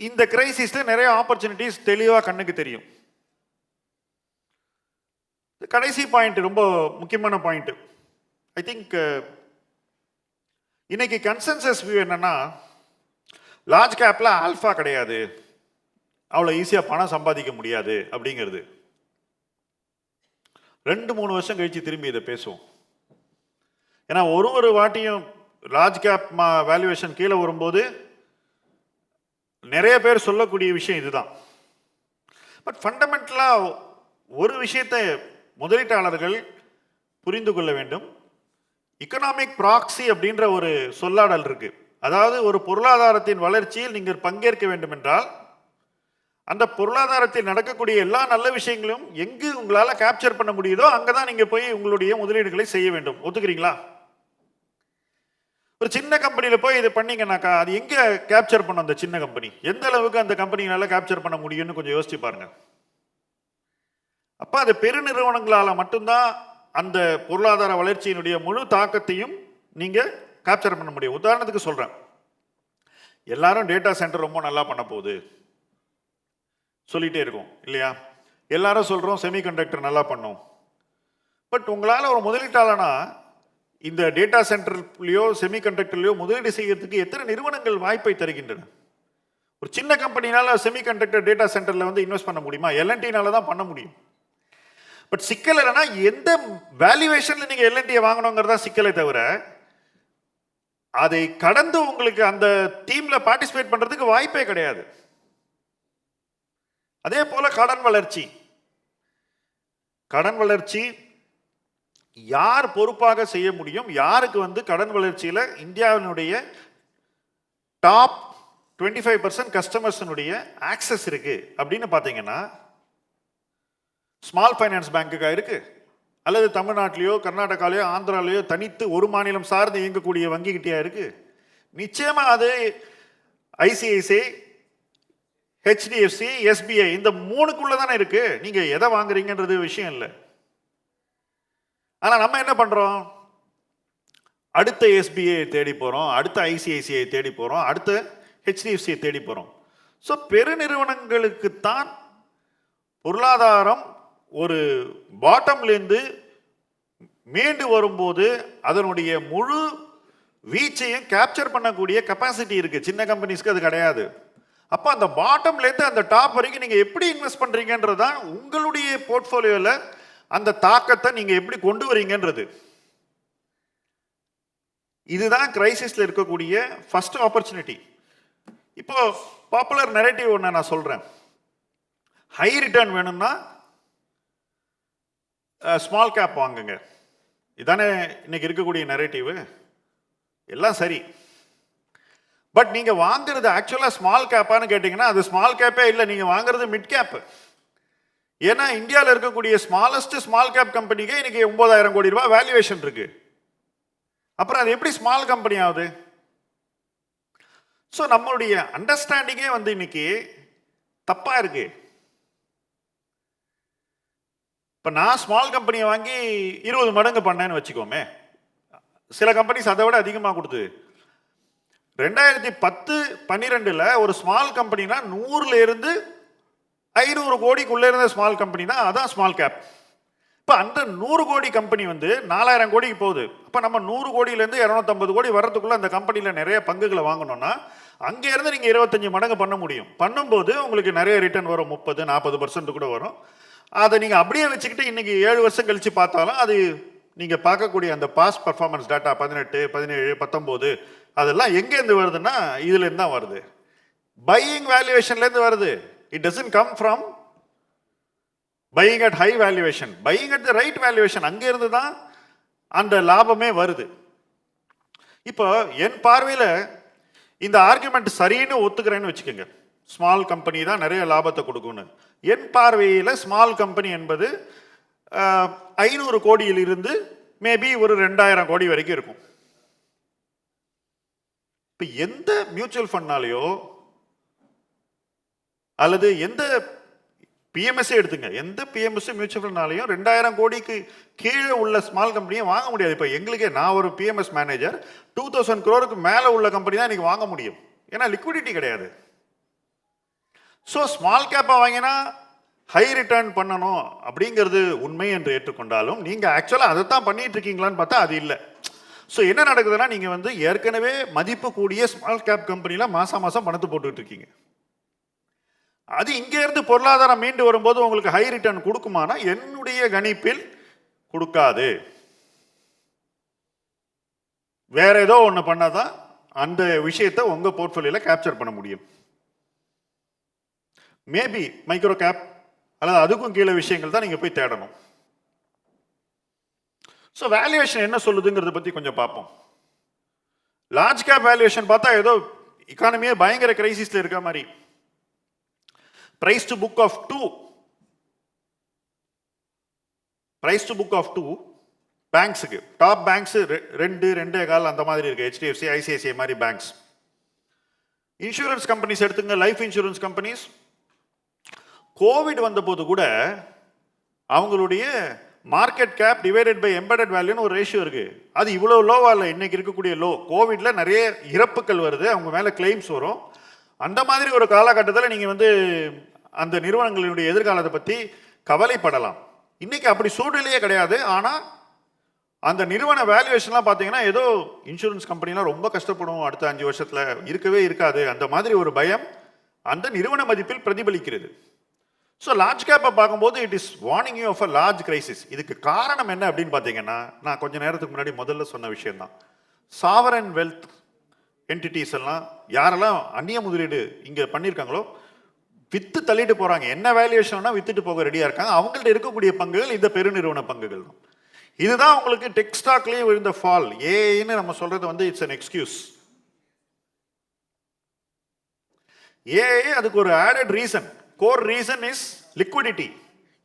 இந்த கிரைசிஸில் நிறைய ஆப்பர்ச்சுனிட்டிஸ் தெளிவாக கண்ணுக்கு தெரியும். கடைசி பாயிண்ட் ரொம்ப முக்கியமான பாயிண்ட். ஐ திங்க் இன்னைக்கு கன்சென்சஸ் வியூ என்னன்னா, லார்ஜ் கேப்ல ஆல்ஃபா கிடையாது, அவ்வளோ ஈஸியாக பணம் சம்பாதிக்க முடியாது அப்படிங்கிறது. 2-3 வருஷம் கழிச்சு திரும்பி இதை பேசுவோம். ஏன்னா ஒரு வாட்டியும் லார்ஜ் கேப் வேல்யூவேஷன் கீழே வரும்போது நிறைய பேர் சொல்லக்கூடிய விஷயம் இதுதான். பட் ஃபண்டமெண்டலாக ஒரு விஷயத்தை முதலீட்டாளர்கள் புரிந்து கொள்ள வேண்டும். எக்கனாமிக் ப்ராக்ஸி அப்படின்ற ஒரு சொல்லாடல் இருக்கு. அதாவது ஒரு பொருளாதாரத்தின் வளர்ச்சியில் நீங்கள் பங்கேற்க வேண்டும் என்றால் அந்த பொருளாதாரத்தில் நடக்கக்கூடிய எல்லா நல்ல விஷயங்களும் எங்கு உங்களால் கேப்சர் பண்ண முடியுதோ அங்கே தான் நீங்கள் போய் உங்களுடைய முதலீடுகளை செய்ய வேண்டும். ஒத்துக்கிறீங்களா? ஒரு சின்ன கம்பெனியில் போய் இது பண்ணீங்கன்னாக்கா அது எங்கே கேப்சர் பண்ணும்? அந்த சின்ன கம்பெனி எந்த அளவுக்கு அந்த கம்பெனியால கேப்சர் பண்ண முடியும்னு கொஞ்சம் யோசிச்சு பாருங்க. அப்போ அது பெருநிறுவனங்களால் மட்டும்தான் அந்த பொருளாதார வளர்ச்சியினுடைய முழு தாக்கத்தையும் நீங்கள் கேப்சர் பண்ண முடியும். உதாரணத்துக்கு சொல்கிறேன், எல்லாரும் டேட்டா சென்டர் ரொம்ப நல்லா பண்ண போகுது சொல்லிட்டே இருக்கோம் இல்லையா? எல்லாரும் சொல்கிறோம் செமிகண்டக்டர் நல்லா பண்ணோம். பட் உங்களால் ஒரு முதலீட்டாளனா இந்த டேட்டா சென்டர்லையோ செமிகண்டக்டர்லையோ முதலீடு செய்யறதுக்கு எத்தனை நிறுவனங்கள் வாய்ப்பை தருகின்றன? ஒரு சின்ன கம்பெனினால செமிகண்டக்டர் டேட்டா சென்டரில் வந்து இன்வெஸ்ட் பண்ண முடியுமா? எல்என்டினால தான் பண்ண முடியும். பட் சிக்கல் என்னன்னா, எந்த வேல்யூவேஷனில் நீங்கள் எல்என்டியை வாங்கணுங்கிறதா சிக்கலை தவிர அதை கடந்து உங்களுக்கு அந்த டீமில் பார்ட்டிசிபேட் பண்ணுறதுக்கு வாய்ப்பே கிடையாது. அதே போல கடன் வளர்ச்சி யார் பொறுப்பாக செய்ய முடியும்? யாருக்கு வந்து கடன் வளர்ச்சியில் இந்தியாவினுடைய டாப் 25% கஸ்டமர்ஸினுடைய ஆக்சஸ் இருக்கு அப்படின்னு பார்த்தீங்கன்னா, ஸ்மால் ஃபைனான்ஸ் பேங்க்குக்கா இருக்கு, அல்லது தமிழ்நாட்டிலையோ கர்நாடகாலையோ ஆந்திராலையோ தனித்து ஒரு மாநிலம் சார்ந்து இயங்கக்கூடிய வங்கிக்கிட்டே இருக்கு? நிச்சயமா அது ஐசிஐசிஐ, ஹெச்டிஎஃப்சி, எஸ்பிஐ இந்த மூணுக்குள்ள தானே இருக்கு. நீங்க எதை வாங்குறீங்கன்றது விஷயம் இல்லை. ஆனா நம்ம என்ன பண்றோம்? அடுத்த எஸ்பிஐ தேடி போறோம், அடுத்த ஐசிஐசிஐ தேடி போறோம், அடுத்த ஹெச்டிஎஃப்சியை தேடி போறோம். ஸோ பெருநிறுவனங்களுக்குத்தான் பொருளாதாரம் ஒரு பாட்டம்லேருந்து மீண்டு வரும்போது அதனுடைய முழு வீச்சையும் கேப்சர் பண்ணக்கூடிய கெப்பாசிட்டி இருக்கு. சின்ன கம்பெனிஸ்க்கு அது கிடையாது. அப்போ அந்த பாட்டம்லேருந்து அந்த டாப் வரைக்கும் நீங்கள் எப்படி இன்வெஸ்ட் பண்ணுறீங்கன்றது தான் உங்களுடைய போர்ட்ஃபோலியோவில் அந்த தாக்கத்தை நீங்கள் எப்படி கொண்டு வரீங்கன்றது. இதுதான் கிரைசிஸில் இருக்கக்கூடிய ஃபர்ஸ்ட் ஆப்பர்ச்சுனிட்டி. இப்போ பாப்புலர் நரேட்டிவ் ஒன்று நான் சொல்கிறேன். ஹை ரிட்டர்ன் வேணும்னா ஸ்மால் கேப் வாங்குங்க, இதானே இன்னைக்கு இருக்கக்கூடிய நரேட்டிவ். எல்லாம் சரி, பட் நீங்க வாங்குறது ஆக்சுவலா ஸ்மால் கேப்பான்னு கேட்டீங்கன்னா அது ஸ்மால் கேப்பே இல்லை, நீங்க வாங்குறது மிட் கேப். ஏன்னா இந்தியாவில் இருக்கக்கூடிய ஸ்மாலஸ்ட் ஸ்மால் கேப் கம்பெனிக்கு இன்னைக்கு 9,000 கோடி ரூபாய் வேல்யூவேஷன் இருக்கு. அப்புறம் அது எப்படி ஸ்மால் கம்பெனி ஆகுது? ஸோ நம்மளுடைய அண்டர்ஸ்டாண்டிங்கே வந்து இன்னைக்கு தப்பா இருக்கு. இப்போ நான் ஸ்மால் கம்பெனியை வாங்கி 20 மடங்கு பண்ணேன்னு வச்சுக்கோமே, சில கம்பெனிஸ் அதை விட அதிகமாக கொடுத்து 2010-12 ஒரு ஸ்மால் கம்பெனினா 100 to 500 கோடிக்குள்ளே இருந்த ஸ்மால் கம்பெனி தான், அதான் ஸ்மால் கேப். இப்போ அந்த 100 கோடி கம்பெனி வந்து 4000 கோடிக்கு போகுது. அப்போ நம்ம 100 கோடியிலேருந்து 250 கோடி வர்றதுக்குள்ள அந்த கம்பெனியில் நிறைய பங்குகளை வாங்கணும்னா அங்கேருந்து நீங்கள் 25 மடங்கு பண்ண முடியும். பண்ணும்போது உங்களுக்கு நிறைய ரிட்டர்ன் வரும், 30-40% கூட வரும். அதை நீங்கள் அப்படியே வச்சுக்கிட்டு இன்னைக்கு 7 வருஷம் கழிச்சு பார்த்தாலும் அது நீங்கள் பார்க்கக்கூடிய அந்த பாஸ்ட் பர்ஃபார்மன்ஸ் டேட்டா 18, 17, 19 அதெல்லாம் எங்கேருந்து வருதுன்னா இதுலேருந்து தான் வருது. பையிங் வேல்யூவேஷன்லேருந்து வருது. It doesn't come from buying at high valuation, buying at the right valuation. அங்கேருந்து தான் அந்த லாபமே வருது. இப்போ என் பார்வையில் இந்த ஆர்குமெண்ட் சரின்னு ஒத்துக்கிறேன்னு வச்சுக்கோங்க, ஸ்மால் கம்பெனி தான் நிறைய லாபத்தை கொடுக்கும்னு. என் பார்வையில் ஸ்மால் கம்பெனி என்பது 500 கோடியிலிருந்து மேபி ஒரு 2000 கோடி வரைக்கும் இருக்கும். இப்போ எந்த மியூச்சுவல் ஃபண்ட்னாலேயோ அல்லது எந்த பிஎம்எஸ்ஸே எடுத்துங்க, எந்த பிஎம்எஸ் மியூச்சுவல் ஃபண்ட்னாலையும் 2000 கோடிக்கு கீழே உள்ள ஸ்மால் கம்பெனியை வாங்க முடியாது. இப்போ எங்களுக்கே, நான் ஒரு பிஎம்எஸ் மேனேஜர், 2000 crore மேலே உள்ள கம்பெனி தான் இன்னைக்கு வாங்க முடியும். ஏன்னா லிக்விடிட்டி கிடையாது. ஸோ ஸ்மால் கேப்பாக வாங்கினா ஹை ரிட்டர்ன் பண்ணணும் அப்படிங்கிறது உண்மை என்று ஏற்றுக்கொண்டாலும் நீங்கள் ஆக்சுவலாக அதை தான் பண்ணிட்டு இருக்கீங்களான்னு பார்த்தா அது இல்லை. ஸோ என்ன நடக்குதுன்னா, நீங்கள் வந்து ஏற்கனவே மதிப்பு கூடிய ஸ்மால் கேப் கம்பெனியில் மாதம் மாதம் பணத்தை போட்டுக்கிட்டு இருக்கீங்க. அது இங்கேருந்து பொருளாதாரம் மீண்டு வரும்போது உங்களுக்கு ஹை ரிட்டர்ன் கொடுக்குமானா என்னுடைய கணிப்பில் கொடுக்காது. வேற ஏதோ ஒன்று பண்ணாதான் அந்த விஷயத்தை உங்கள் போர்ட்ஃபோலியோவில் கேப்சர் பண்ண முடியும். மேபி மைக்ரோ கேப் அல்லது அதுக்கும் கீழே விஷயங்கள் தான் நீங்கள் போய் தேடணும். ஸோ வேல்யூவேஷன் என்ன சொல்லுதுங்கிறத பற்றி கொஞ்சம் பார்ப்போம். லார்ஜ் கேப் வேல்யூவேஷன் பார்த்தா ஏதோ எக்கானமியே பயங்கர கிரைசிஸில் இருக்க மாதிரி. Price to book of 2 பேங்க்ஸுக்கு, டாப் பேங்க்ஸ் 2.25 அந்த மாதிரி இருக்கு. HDFC, ICICI மாதிரி பேங்க்ஸ். இன்சூரன்ஸ் கம்பெனிஸ் எடுத்துங்க, லைஃப் இன்சூரன்ஸ் கம்பெனிஸ். கோவிட் வந்த போது கூட அவங்களுடைய market cap divided by embedded வேல்யூன்னு ஒரு ரேஷியோ இருக்குது. அது இவ்வளோ லோவா இல்லை இன்றைக்கி இருக்கக்கூடிய லோ. கோவிடில் நிறைய இறப்புகள் வருது, அவங்க மேலே கிளைம்ஸ் வரும். அந்த மாதிரி ஒரு காலகட்டத்தில் நீங்கள் வந்து அந்த நிறுவனங்களுடைய எதிர்காலத்தை பற்றி கவலைப்படலாம். இன்றைக்கி அப்படி சூழ்நிலையே கிடையாது. ஆனால் அந்த நிறுவன வேல்யூவேஷன்லாம் பார்த்தீங்கன்னா ஏதோ இன்சூரன்ஸ் கம்பெனிலாம் ரொம்ப கஷ்டப்படும் அடுத்த 5 வருஷத்தில், இருக்கவே இருக்காது, அந்த மாதிரி ஒரு பயம் அந்த நிறுவன மதிப்பில் பிரதிபலிக்கிறது. ஸோ லார்ஜ் கேப்பை பார்க்கும்போது it is warning you of a large crisis. இதுக்கு காரணம் என்ன அப்படின்னு பார்த்தீங்கன்னா, நான் கொஞ்சம் நேரத்துக்கு முன்னாடி முதல்ல சொன்ன விஷயம்தான். சாவரன் வெல்த் என்டிட்டிஸ் எல்லாம் யாரெல்லாம் அந்நிய முதலீடு இங்கே பண்ணியிருக்காங்களோ விற்று தள்ளிட்டு போகிறாங்க. என்ன வேல்யூவேஷன்னா விற்றுட்டு போக ரெடியாக இருக்காங்க. அவங்கள்ட்ட இருக்கக்கூடிய பங்குகள் இந்த பெருநிறுவன பங்குகள் தான். இதுதான் உங்களுக்கு டெக் ஸ்டாக்லேயே விழுந்த ஃபால். ஏன்னு நம்ம சொல்றது வந்து இட்ஸ் அன் எக்ஸ்கியூஸ். அதுக்கு ஒரு added reason, core reason is liquidity.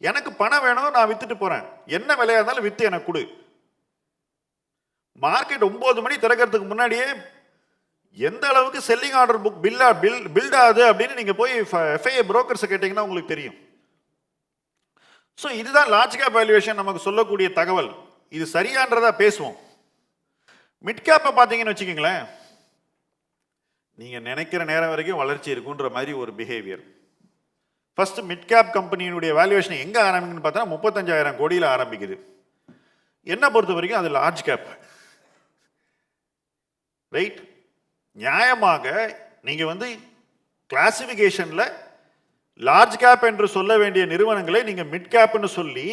எனக்கு பணம் வேணும், நான் வித்துட்டு போறேன், என்ன விலையா இருந்தாலும் வித்து எனக்கு கொடு. மார்க்கெட் 9 மணி திறக்கிறதுக்கு முன்னாடியே எந்த அளவுக்கு செல்லிங் ஆர்டர் புக் பில்ட் ஆகுது அப்படின்னு நீங்க போய் எஃப்ஐஏ புரோக்கர்ஸ் கேட்டீங்கன்னா உங்களுக்கு தெரியும். ஸோ இதுதான் லார்ஜ் கேப் வேல்யூவேஷன் நமக்கு சொல்லக்கூடிய தகவல். இது சரியான்றதா பேசுவோம். மிட் கேப்பை பார்த்தீங்கன்னு வச்சுக்கோங்களேன், நீங்கள் நினைக்கிற நேரம் வரைக்கும் வளர்ச்சி இருக்குன்ற மாதிரி ஒரு பிஹேவியர். ஃபர்ஸ்ட் மிட் கேப் கம்பெனியினுடைய வேல்யூவேஷன் எங்கே ஆரம்பிக்குன்னு பார்த்தா 35,000 கோடியில் ஆரம்பிக்குது. என்ன பொறுத்த வரைக்கும் அது லார்ஜ் கேப், ரைட்? நியாயமாக நீங்கள் வந்து கிளாசிஃபிகேஷனில் லார்ஜ் கேப் என்று சொல்ல வேண்டிய நிறுவனங்களை நீங்கள் மிட் கேப்னு சொல்லி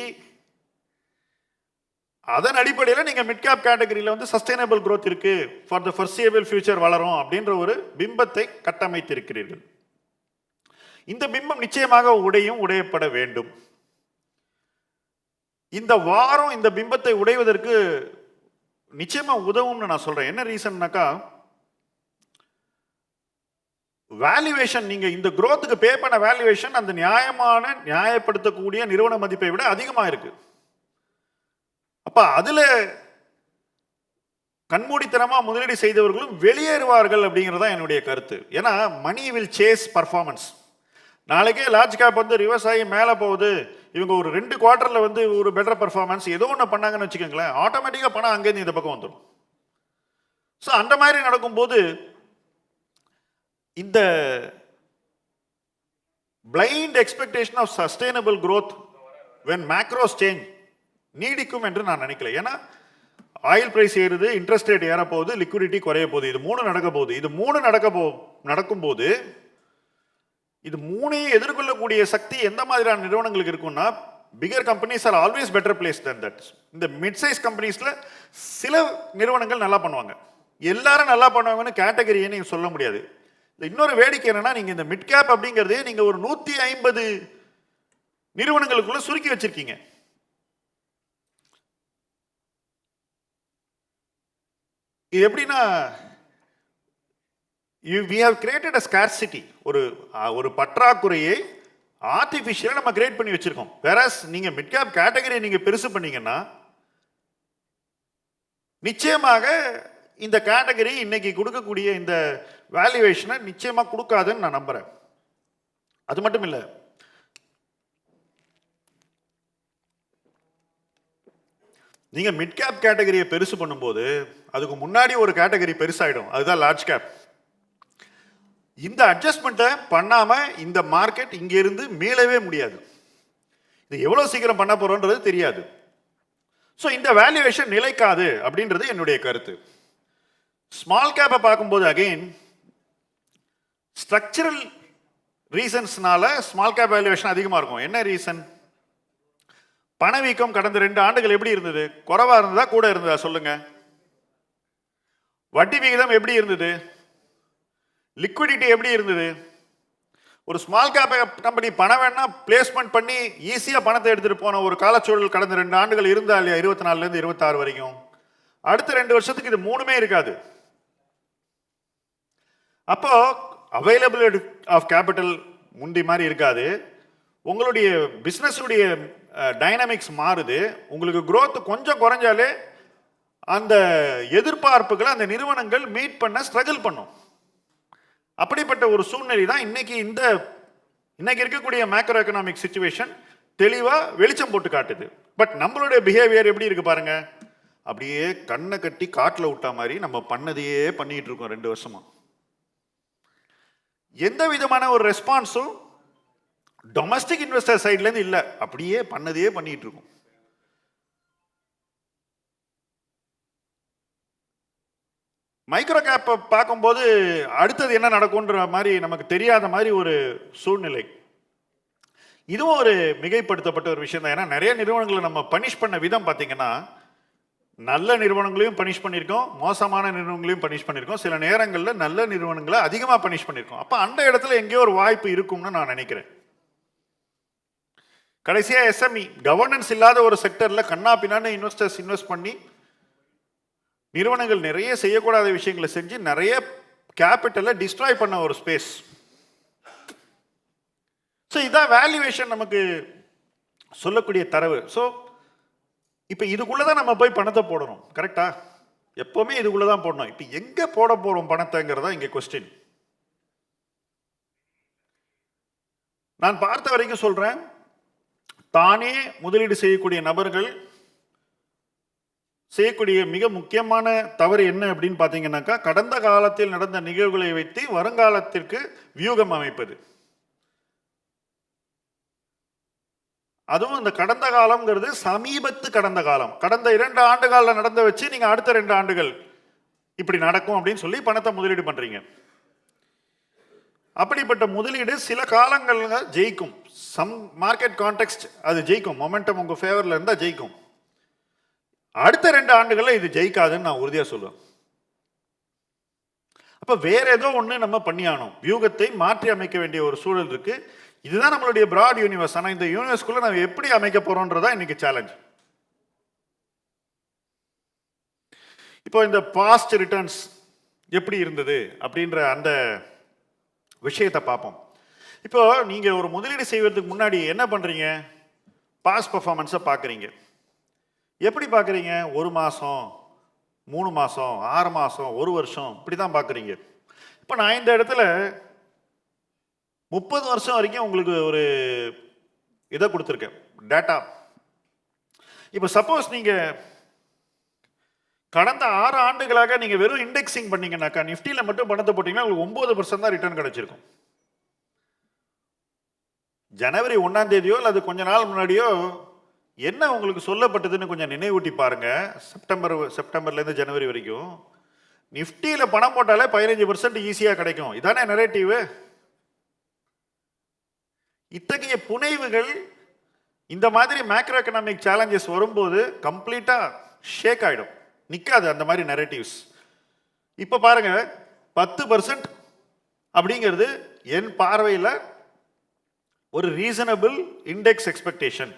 அதன் அடிப்படையில் நீங்கள் மிட் கேப் கேட்டகரியில் வந்து சஸ்டைனபிள் growth இருக்கு, ஃபார் த ஃபர்சியபிள் ஃபியூச்சர் வளரும் அப்படின்ற ஒரு பிம்பத்தை கட்டமைத்திருக்கிறீர்கள். இந்த பிம்பம் நிச்சயமாக உடையப்பட வேண்டும். இந்த வாரம் இந்த பிம்பத்தை உடைவதற்கு நிச்சயமா உதவும்னு நான் சொல்றேன். என்ன ரீசன்னாக்கா, வேல்யூவேஷன் நீங்க இந்த growthக்கு பே பண்ண வேல்யூவேஷன் அந்த நியாயப்படுத்தக்கூடிய நிறுவன மதிப்பை விட அதிகமா இருக்கு. அப்ப அதுல கண்மூடித்தனமா முதலீடு செய்தவர்களும் வெளியேறுவார்கள் அப்படிங்கிறதா என்னுடைய கருத்து. ஏன்னா மணி வில் சேஸ் பர்ஃபார்மன்ஸ். நாளைக்கே லார்ஜ் கேப் வந்து ரிவர்ஸ் ஆகி மேலே போகுது, இவங்க ஒரு 2 குவார்ட்டர்ல வந்து ஒரு பெட்டர் பர்ஃபார்மன்ஸ் ஏதோ ஒன்று பண்ணாங்கன்னு வச்சுக்கோங்களேன், ஆட்டோமேட்டிக்காக பணம் அங்கேருந்து இந்த பக்கம் வந்துடும். ஸோ அந்த மாதிரி நடக்கும்போது இந்த blind expectation of sustainable growth when macros change நீடிக்கும் என்று நான் நினைக்கல. ஏன்னா ஆயில் பிரைஸ் ஏறுது, இன்ட்ரெஸ்ட் ரேட் ஏற போகுது, லிக்விடிட்டி குறைய போகுது, இது 3 நடக்க போகுது. இது 3 நடக்கும்போது இது 3ஐயும் எதிர்கொள்ளக்கூடிய சக்தி எந்த மாதிரியான நிறுவனங்களுக்கு இருக்கும்னா, bigger companies are always better plays than that. இந்த மிட் சைஸ் கம்பெனிஸ்ல சில நிறுவனங்கள் நல்லா பண்ணுவாங்க, எல்லாரும் நல்லா பண்ணுவாங்கன்னு கேட்டகரியை நீங்க சொல்ல முடியாது. இன்னொரு வேடிக்கை என்னன்னா, நீங்க இந்த மிட் கேப் அப்படிங்கிறதே நீங்க ஒரு 150 நிறுவனங்களுக்குள்ள சுருக்கி வச்சிருக்கீங்க. இது எப்படின்னா, we have created a scarcity, ஒரு பற்றாக்குறையை ஆர்டிஃபிஷியலாக நம்ம கிரியேட் பண்ணி வச்சிருக்கோம். வேறஸ் நீங்க மிட் கேப் கேட்டகரியை நீங்க பெருசு பண்ணீங்கன்னா நிச்சயமாக இந்த கேட்டகரி இன்னைக்கு கொடுக்கக்கூடிய இந்த வேல்யூவேஷனை நிச்சயமா கொடுக்காதுன்னு நான் நம்புறேன். அது மட்டும் இல்லை, நீங்க மிட் கேப் கேட்டகரியை பெருசு பண்ணும்போது அதுக்கு முன்னாடி ஒரு கேட்டகரி பெருசாயிடும், அதுதான் லார்ஜ் கேப். இந்த அட்ஜஸ்ட்மெண்ட்டை பண்ணாம இந்த மார்க்கெட் இங்க இருந்து மீளவே முடியாது. இது எவ்வளவு சீக்கிரம் பண்ண போறோன்றது தெரியாது. ஸோ இந்த வேல்யூவேஷன் நிலைக்காது அப்படின்றது என்னுடைய கருத்து. ஸ்மால் கேப்பை பார்க்கும்போது அகைன் ஸ்ட்ரக்சரல் ரீசன்ஸ்னால ஸ்மால் கேப் வேல்யூவேஷன் அதிகமாக இருக்கும். என்ன ரீசன்? பணவீக்கம் கடந்த 2 ஆண்டுகள் எப்படி இருந்தது? குறைவா இருந்ததா கூட இருந்ததா சொல்லுங்க? வட்டி விகிதம் எப்படி இருந்தது? லிக்விடிட்டி எப்படி இருந்தது? ஒரு ஸ்மால் கேப் கம்பெனி பணம் வேணா பிளேஸ்மெண்ட் பண்ணி ஈஸியாக பணத்தை எடுத்துட்டு போன ஒரு காலச்சூழல் கடந்த 2 ஆண்டுகள் இருந்தா இல்லையா? 24லேருந்து 26 வரைக்கும். அடுத்த 2 வருஷத்துக்கு இது 3மே இருக்காது. அப்போ அவைலபிலிட்டி ஆஃப் கேபிட்டல் முந்தி மாதிரி இருக்காது. உங்களுடைய பிஸ்னஸுடைய டைனமிக்ஸ் மாறுது. உங்களுக்கு growth கொஞ்சம் குறைஞ்சாலே அந்த எதிர்பார்ப்புகளை அந்த நிறுவனங்கள் மீட் பண்ண ஸ்ட்ரகிள் பண்ணும். அப்படிப்பட்ட ஒரு சூழ்நிலை தான் இன்னைக்கு இருக்கக்கூடிய மேக்ரோ எக்கனாமிக் சிச்சுவேஷன் தெளிவாக வெளிச்சம் போட்டு காட்டுது. பட் நம்மளுடைய பிஹேவியர் எப்படி இருக்கு பாருங்க, அப்படியே கண்ணை கட்டி காட்டில் விட்டா மாதிரி நம்ம பண்ணதையே பண்ணிட்டு இருக்கோம் 2 வருஷமா. எந்த விதமான ஒரு ரெஸ்பான்ஸும் டொமஸ்டிக் இன்வெஸ்டர் சைட்லேருந்து இல்லை, அப்படியே பண்ணதையே பண்ணிட்டு இருக்கோம். மைக்ரோ கேப்பை பார்க்கும்போது அடுத்தது என்ன நடக்கும்ன்ற மாதிரி நமக்கு தெரியாத மாதிரி ஒரு சூழ்நிலை. இதுவும் ஒரு மிகைப்படுத்தப்பட்ட ஒரு விஷயம் தான். ஏன்னா நிறைய நிறுவனங்களை நம்ம பனிஷ் பண்ண விதம் பார்த்தீங்கன்னா, நல்ல நிறுவனங்களையும் பனிஷ் பண்ணியிருக்கோம், மோசமான நிறுவனங்களையும் பனிஷ் பண்ணியிருக்கோம், சில நேரங்களில் நல்ல நிறுவனங்களை அதிகமாக பனிஷ் பண்ணியிருக்கோம். அப்போ அந்த இடத்துல எங்கேயோ ஒரு வாய்ப்பு இருக்கும்னு நான் நினைக்கிறேன். கடைசியாக எஸ்எம்இ கவர்னன்ஸ் இல்லாத ஒரு செக்டரில் கண்ணா பின்னான்னு இன்வெஸ்டர்ஸ் இன்வெஸ்ட் பண்ணி நிறுவனங்கள் நிறைய செய்யக்கூடாத விஷயங்களை செஞ்சு நிறைய கேபிட்டலை டிஸ்ட்ராய் பண்ண ஒரு ஸ்பேஸ். ஸோ இதான் வேல்யூவேஷன் நமக்கு சொல்லக்கூடிய தரவு. ஸோ இப்போ இதுக்குள்ளே தான் நம்ம போய் பணத்தை போடணும், கரெக்டா? எப்போவுமே இதுக்குள்ளே தான் போடணும். இப்போ எங்கே போட போகிறோம் பணத்தைங்கிறதா இங்கே கொஸ்டின். நான் பார்த்த வரைக்கும் சொல்கிறேன், தானே முதலீடு செய்யக்கூடிய நபர்கள் செய்யக்கூடிய மிக முக்கியமான தவறு என்ன அப்படின்னு பார்த்தீங்கன்னாக்கா, கடந்த காலத்தில் நடந்த நிகழ்வுகளை வைத்து வருங்காலத்திற்கு வியூகம் அமைப்பது. அதுவும் இந்த கடந்த காலம்ங்கிறது சமீபத்து கடந்த காலம், கடந்த 2 ஆண்டுகாலில் நடந்த வச்சு நீங்க அடுத்த 2 ஆண்டுகள் இப்படி நடக்கும் அப்படின்னு சொல்லி பணத்தை முதலீடு பண்றீங்க. அப்படிப்பட்ட முதலீடு சில காலங்கள்ல ஜெயிக்கும், சம் மார்க்கெட் கான்டெக்ஸ்ட் அது ஜெயிக்கும், மொமெண்டம் உங்க ஃபேவர்ல இருந்தா ஜெயிக்கும். அடுத்த 2 ஆண்டுகள்ல இது ஜெயிக்காதுன்னு நான் உறுதியா சொல்லுவேன். அப்ப வேற ஏதோ ஒண்ணு நம்ம பண்ணியானோம், வியூகத்தை மாற்றி அமைக்க வேண்டிய ஒரு சூழல் இருக்கு. இதுதான் நம்மளுடைய பிராட் யூனிவர்ஸ். ஆனா இந்த யூனிவர்ஸ்குள்ள நம்ம எப்படி அமைக்க போறோம்ன்றதா இன்னைக்கு சேலஞ்ச். இப்போ இந்த பாஸ்ட் ரிட்டர்ன்ஸ் எப்படி இருந்தது அப்படின்ற அந்த விஷயத்தை பார்ப்போம். இப்போ நீங்க ஒரு முதலீடு செய்வதற்கு முன்னாடி என்ன பண்றீங்க? பாஸ்ட் பெர்ஃபார்மன்ஸை பார்க்குறீங்க. எப்படி பார்க்குறீங்க? 1 மாதம், 3 மாதம், 6 மாதம், 1 வருஷம், இப்படி தான் பார்க்குறீங்க. இப்போ நான் இந்த இடத்துல 30 வருஷம் வரைக்கும் உங்களுக்கு ஒரு இதை கொடுத்துருக்கேன், டேட்டா. இப்போ சப்போஸ் நீங்கள் கடந்த 6 ஆண்டுகளாக நீங்கள் வெறும் இண்டெக்ஸிங் பண்ணீங்கன்னாக்கா, நிஃப்டியில் மட்டும் பணத்தை போட்டிங்கன்னா உங்களுக்கு 9% தான் ரிட்டர்ன் கிடைச்சிருக்கும். ஜனவரி 1ஆம் தேதியோ அல்லது கொஞ்ச நாள் முன்னாடியோ என்ன உங்களுக்கு சொல்லப்பட்டதுன்னு கொஞ்சம் நினைவூட்டி பாருங்க. செப்டம்பர்லேருந்து ஜனவரி வரைக்கும் நிஃப்டியில் பணம் போட்டாலே 15% ஈஸியாக கிடைக்கும். இதானே நரேட்டிவ். இத்தகைய புனைவுகள் இந்த மாதிரி மேக்ரோ எக்கனாமிக் சேலஞ்சஸ் வரும்போது கம்ப்ளீட்டாக ஷேக் ஆகிடும், நிற்காது அந்த மாதிரி நரேட்டிவ்ஸ். இப்போ பாருங்க, 10% அப்படிங்கிறது என் பார்வையில் ஒரு ரீசனபிள் இண்டெக்ஸ் எக்ஸ்பெக்டேஷன்.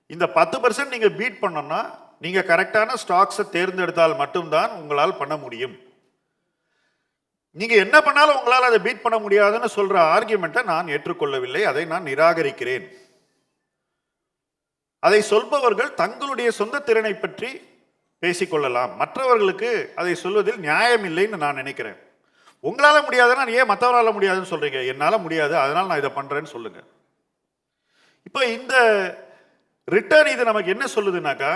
இந்த 10% நீங்கள் பீட் பண்ணோம்னா நீங்கள் கரெக்டான ஸ்டாக்ஸை தேர்ந்தெடுத்தால் மட்டும்தான் உங்களால் பண்ண முடியும். நீங்கள் என்ன பண்ணாலும் உங்களால் அதை பீட் பண்ண முடியாதுன்னு சொல்கிற ஆர்கியூமெண்ட்டை நான் ஏற்றுக்கொள்ளவில்லை, அதை நான் நிராகரிக்கிறேன். அதை சொல்பவர்கள் தங்களுடைய சொந்த திறனை பற்றி பேசிக்கொள்ளலாம், மற்றவர்களுக்கு அதை சொல்வதில் நியாயம் இல்லைன்னு நான் நினைக்கிறேன். உங்களால் முடியாதுன்னா ஏன் மற்றவரால் முடியாதுன்னு சொல்கிறீங்க? என்னால் முடியாது, அதனால் நான் இதை பண்ணுறேன்னு சொல்லுங்கள். இப்போ இந்த ரிட்டர்ன் இது நமக்கு என்ன சொல்லுதுனாக்கா,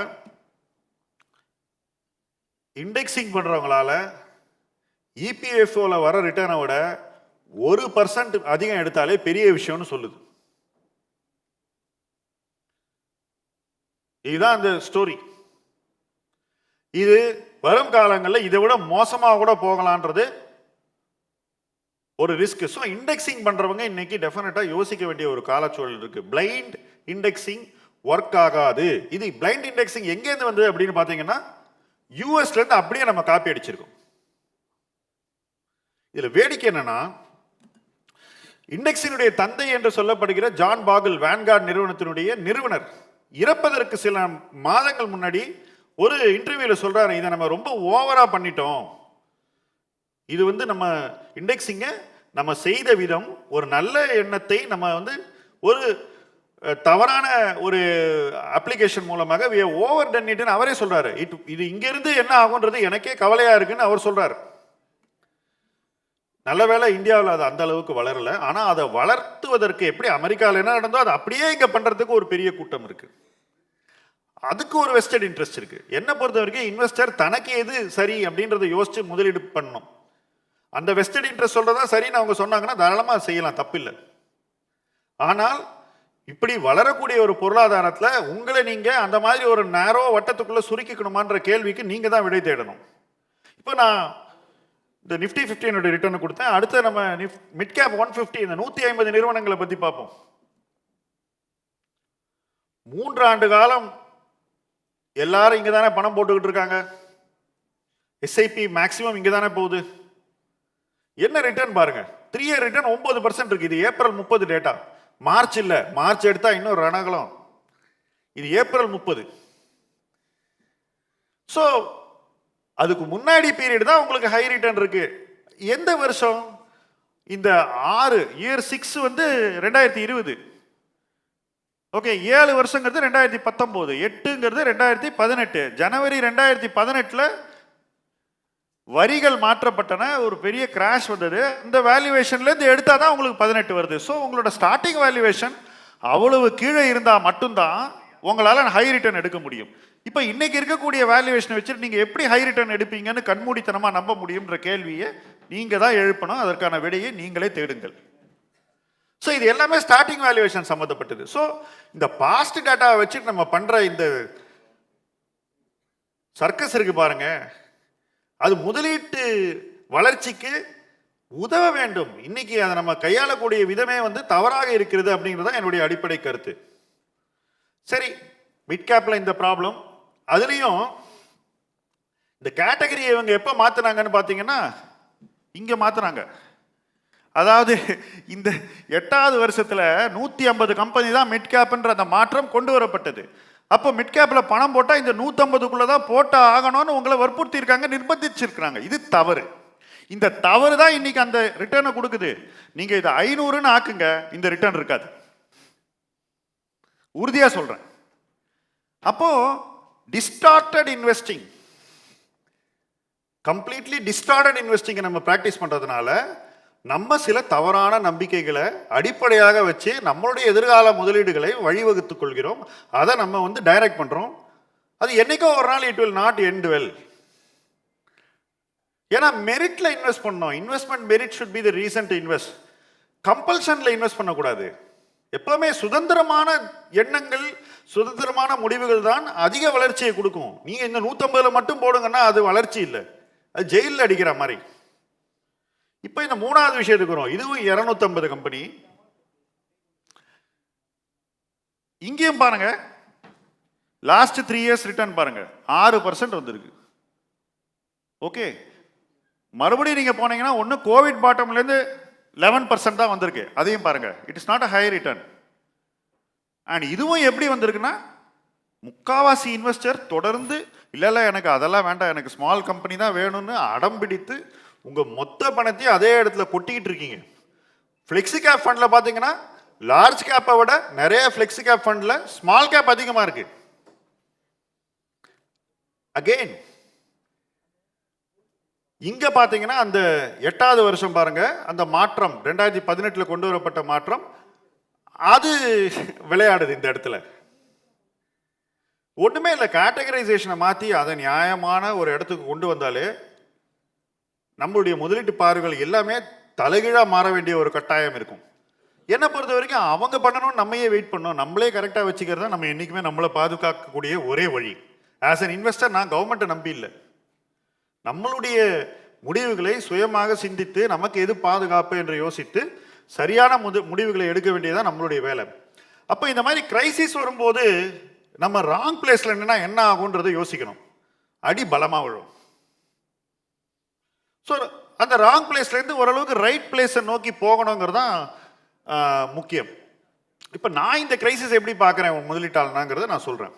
இண்டெக்ஸிங் பண்ணுறவங்களால இபிஎஃப்ஓவில் வர ரிட்டர்னை விட 1% அதிகம் எடுத்தாலே பெரிய விஷயம்னு சொல்லுது. இதுதான் அந்த ஸ்டோரி. இது வரும் காலங்களில் இதை விட மோசமாக கூட போகலான்றது ஒரு ரிஸ்க். ஸோ இண்டெக்ஸிங் பண்ணுறவங்க இன்னைக்கு டெஃபினட்டாக யோசிக்க வேண்டிய ஒரு காலச்சூழல் இருக்கு. பிளைண்ட் இண்டெக்ஸிங் ஒர்க் ஆகாது. இது பிளைண்ட் இண்டெக்ஸிங் எங்கேருந்து வந்தது அப்படின்னு பார்த்தீங்கன்னா, யூஎஸ்லேருந்து அப்படியே நம்ம காப்பி அடிச்சிருக்கோம். இதில் வேடிக்கை என்னன்னா, இண்டெக்ஸினுடைய தந்தை என்று சொல்லப்படுகிற ஜான் பாகில், வேன்கார்ட் நிறுவனத்தினுடைய நிறுவனர், இறப்பதற்கு சில மாதங்கள் முன்னாடி ஒரு இன்டர்வியூவில் சொல்றாரு, இதை நம்ம ரொம்ப ஓவரா பண்ணிட்டோம், இது நம்ம இண்டெக்ஸிங்கை நம்ம செய்த விதம், ஒரு நல்ல எண்ணத்தை நம்ம ஒரு தவறான ஒரு அப்ளிகேஷன் மூலமாக ஓவர் டன் இட்னு அவரே சொல்றாரு. இது இங்கிருந்து என்ன ஆகுன்றது எனக்கே கவலையா இருக்குன்னு அவர் சொல்றாரு. நல்ல வேளை இந்தியாவில் அது அந்த அளவுக்கு வளரல. ஆனால் அதை வளர்த்துவதற்கு எப்படி அமெரிக்காவில் என்ன நடந்தோ அதை அப்படியே இங்கே பண்ணுறதுக்கு ஒரு பெரிய கூட்டம் இருக்கு. அதுக்கு ஒரு வெஸ்டட் இன்ட்ரெஸ்ட் இருக்கு. என்ன பொறுத்த வரைக்கும் இன்வெஸ்டர் தனக்கு எது சரி அப்படின்றத யோசிச்சு முதலீடு பண்ணணும். அந்த வெஸ்டட் இன்ட்ரெஸ்ட் சொல்றதா சரின்னு அவங்க சொன்னாங்கன்னா தாராளமா செய்யலாம், தப்பில்லை. ஆனால் இப்படி வளரக்கூடிய ஒரு பொருளாதாரத்துல உங்களை நீங்க அந்த மாதிரி ஒரு நேரோ வட்டத்துக்குள்ள சுருக்கிக்கணுமான்ற கேள்விக்கு நீங்க தான் விடை தேடணும். இப்போ நான் இந்த நிஃப்டி 15 ரிட்டர்ன் கொடுத்தேன். அடுத்து நம்ம மிட் கேப் 150 இந்த 150 நிறுவனங்களை பத்தி பார்ப்போம். 3 ஆண்டு காலம் எல்லாரும் இங்க தானே பணம் போட்டுக்கிட்டு இருக்காங்க. எஸ்ஐபி மேக்சிமம் இங்க தானே போகுது. என்ன ரிட்டர்ன் பாருங்க, 3 இயர் ரிட்டர்ன் 9% இருக்கு. இது ஏப்ரல் 30 டேட்டா, மார்ச் இல்ல. மார்ச் எடுத்தா இன்னும் ரணகலம். இது ஏப்ரல் 30. ஸோ அதுக்கு முன்னாடி பீரியட் தான் உங்களுக்கு ஹை ரிட்டர்ன் இருக்கு. எந்த வருஷம்? இந்த 6 இயர் 6 வந்து 2020. ஓகே, 7 வருஷங்கிறது 2019, 8ங்கிறது 2018. ஜனவரி 2018 வரிகள் மாற்றப்பட்டன, ஒரு பெரிய கிராஷ் வந்தது. இந்த வேல்யூவேஷன்லேருந்து எடுத்தால் தான் உங்களுக்கு 18 வருது. ஸோ உங்களோட ஸ்டார்டிங் வேல்யூவேஷன் அவ்வளவு கீழே இருந்தால் மட்டும்தான் உங்களால் ஹை ரிட்டர்ன் எடுக்க முடியும். இப்போ இன்னைக்கு இருக்கக்கூடிய வேல்யூவேஷனை வச்சுட்டு நீங்கள் எப்படி ஹை ரிட்டர்ன் எடுப்பீங்கன்னு கண்மூடித்தனமாக நம்ப முடியும்ன்ற கேள்வியை நீங்கள் தான் எழுப்பணும். அதற்கான விடையை நீங்களே தேடுங்கள். ஸோ இது எல்லாமே ஸ்டார்டிங் வேல்யூவேஷன் சம்மந்தப்பட்டது. ஸோ இந்த பாஸ்ட் டேட்டாவை வச்சுட்டு நம்ம பண்ணுற இந்த சர்க்கஸ் இருக்கு பாருங்க, அது முதலீட்டு வளர்ச்சிக்கு உதவ வேண்டும். இன்னைக்கு அதை நம்ம கையாளக்கூடிய விதமே வந்து தவறாக இருக்கிறது அப்படிங்கிறது என்னுடைய அடிப்படை கருத்து. சரி, மிட் கேப்ல இந்த ப்ராப்ளம். அதுலேயும் இந்த கேட்டகரியை இவங்க எப்போ மாற்றினாங்கன்னு பார்த்தீங்கன்னா இங்கே மாற்றினாங்க. அதாவது இந்த 8வது வருஷத்தில் 150 கம்பெனி தான் மிட் கேப்ன்ற அந்த மாற்றம் கொண்டு வரப்பட்டது. அப்போ மிட் கேப்பில் பணம் போட்டால் இந்த 150க்குள்ளே தான் போட்டா ஆகணும்னு உங்களை வற்புறுத்தி இருக்காங்க, நிர்பந்திச்சிருக்கிறாங்க. இது தவறு. இந்த தவறு தான் இன்னைக்கு அந்த ரிட்டர்னை கொடுக்குது. நீங்கள் இதை 500ன்னு ஆக்குங்க, இந்த ரிட்டர்ன் இருக்காது, உறுதியாக சொல்கிறேன். அப்போ டிஸ்டார்டட் இன்வெஸ்டிங், கம்ப்ளீட்லி டிஸ்டார்டட் இன்வெஸ்டிங்கை நம்ம ப்ராக்டிஸ் பண்ணுறதுனால நம்ம சில தவறான நம்பிக்கைகளை அடிப்படையாக வச்சு நம்மளுடைய எதிர்கால முதலீடுகளை வழிவகுத்துக் கொள்கிறோம். அதை நம்ம வந்து டைரக்ட் பண்ணுறோம். அது என்னைக்கோ ஒரு நாள் it will not end well. ஏன்னா மெரிட்ல இன்வெஸ்ட் பண்ணணும். Investment merit should be the reason to invest. கம்பல்ஷன்ல இன்வெஸ்ட் பண்ணக்கூடாது. எப்பவுமே சுதந்திரமான எண்ணங்கள், சுதந்திரமான முடிவுகள் தான் அதிக வளர்ச்சியை கொடுக்கும். நீங்க இந்த 150 மட்டும் போடுங்கன்னா அது வளர்ச்சி இல்லை, அது ஜெயிலில் அடிக்கிற மாதிரி. இப்போ இந்த 3வது விஷயத்துக்கு வரும். இதுவும் 250 கம்பெனி. இங்கேயும் பாருங்க, லாஸ்ட் 3 இயர்ஸ் ரிட்டர்ன் பாருங்க, 6% வந்திருக்கு. ஓகே, மறுபடியும் நீங்க போனீங்கன்னா ஒன்று கோவிட் பாட்டம்லேருந்து 11% தான் வந்திருக்கு. அதையும் பாருங்க, it is not a high return. And இதுவும் எப்படி வந்திருக்குன்னா, முக்காவாசி இன்வெஸ்டர் தொடர்ந்து இல்லை எனக்கு அதெல்லாம் வேண்டாம், எனக்கு ஸ்மால் கம்பெனி தான் வேணும்னு அடம் பிடித்து உங்கள் மொத்த பணத்தையும் அதே இடத்துல கொட்டிக்கிட்டு இருக்கீங்க. ஃப்ளெக்ஸி கேப் ஃபண்டில் பார்த்தீங்கன்னா லார்ஜ் கேப்பை விட நிறைய ஃப்ளெக்ஸி கேப் ஃபண்டில் ஸ்மால் கேப் அதிகமாக இருக்கு. அகெயின் இங்கே பார்த்தீங்கன்னா அந்த 8வது வருஷம் பாருங்க, அந்த மாற்றம் 2018 கொண்டு வரப்பட்ட மாற்றம் அது விளையாடுது இந்த இடத்துல. ஒன்றுமே இல்லை, கேட்டகரைசேஷனை மாற்றி அதை நியாயமான ஒரு இடத்துக்கு கொண்டு வந்தாலே நம்மளுடைய முதலீட்டு பார்வைகள் எல்லாமே தலைகீழாக மாற வேண்டிய ஒரு கட்டாயம் இருக்கும். என்னை பொறுத்த வரைக்கும் அவங்க பண்ணணும், நம்மையே வெயிட் பண்ணணும். நம்மளே கரெக்டாக வச்சுக்கிறது தான் நம்ம என்றைக்குமே நம்மளை பாதுகாக்கக்கூடிய ஒரே வழி. ஆஸ் அன் இன்வெஸ்டர் நான் கவர்மெண்ட்டை நம்பி இல்லை, நம்மளுடைய முடிவுகளை சுயமாக சிந்தித்து நமக்கு எது பாதுகாப்பு என்று யோசித்து சரியான முடிவுகளை எடுக்க வேண்டியதான் நம்மளுடைய வேலை. அப்போ இந்த மாதிரி கிரைசிஸ் வரும்போது நம்ம ராங் பிளேஸில் என்னன்னா என்ன ஆகுன்றதை யோசிக்கணும். அடி பலமாக விழும். ஸோ அந்த ராங் பிளேஸ்லேருந்து ஓரளவுக்கு ரைட் பிளேஸை நோக்கி போகணுங்கிறது தான் முக்கியம். இப்போ நான் இந்த கிரைசிஸ் எப்படி பார்க்குறேன் முதலீட்டாளனாங்கிறத நான் சொல்கிறேன்.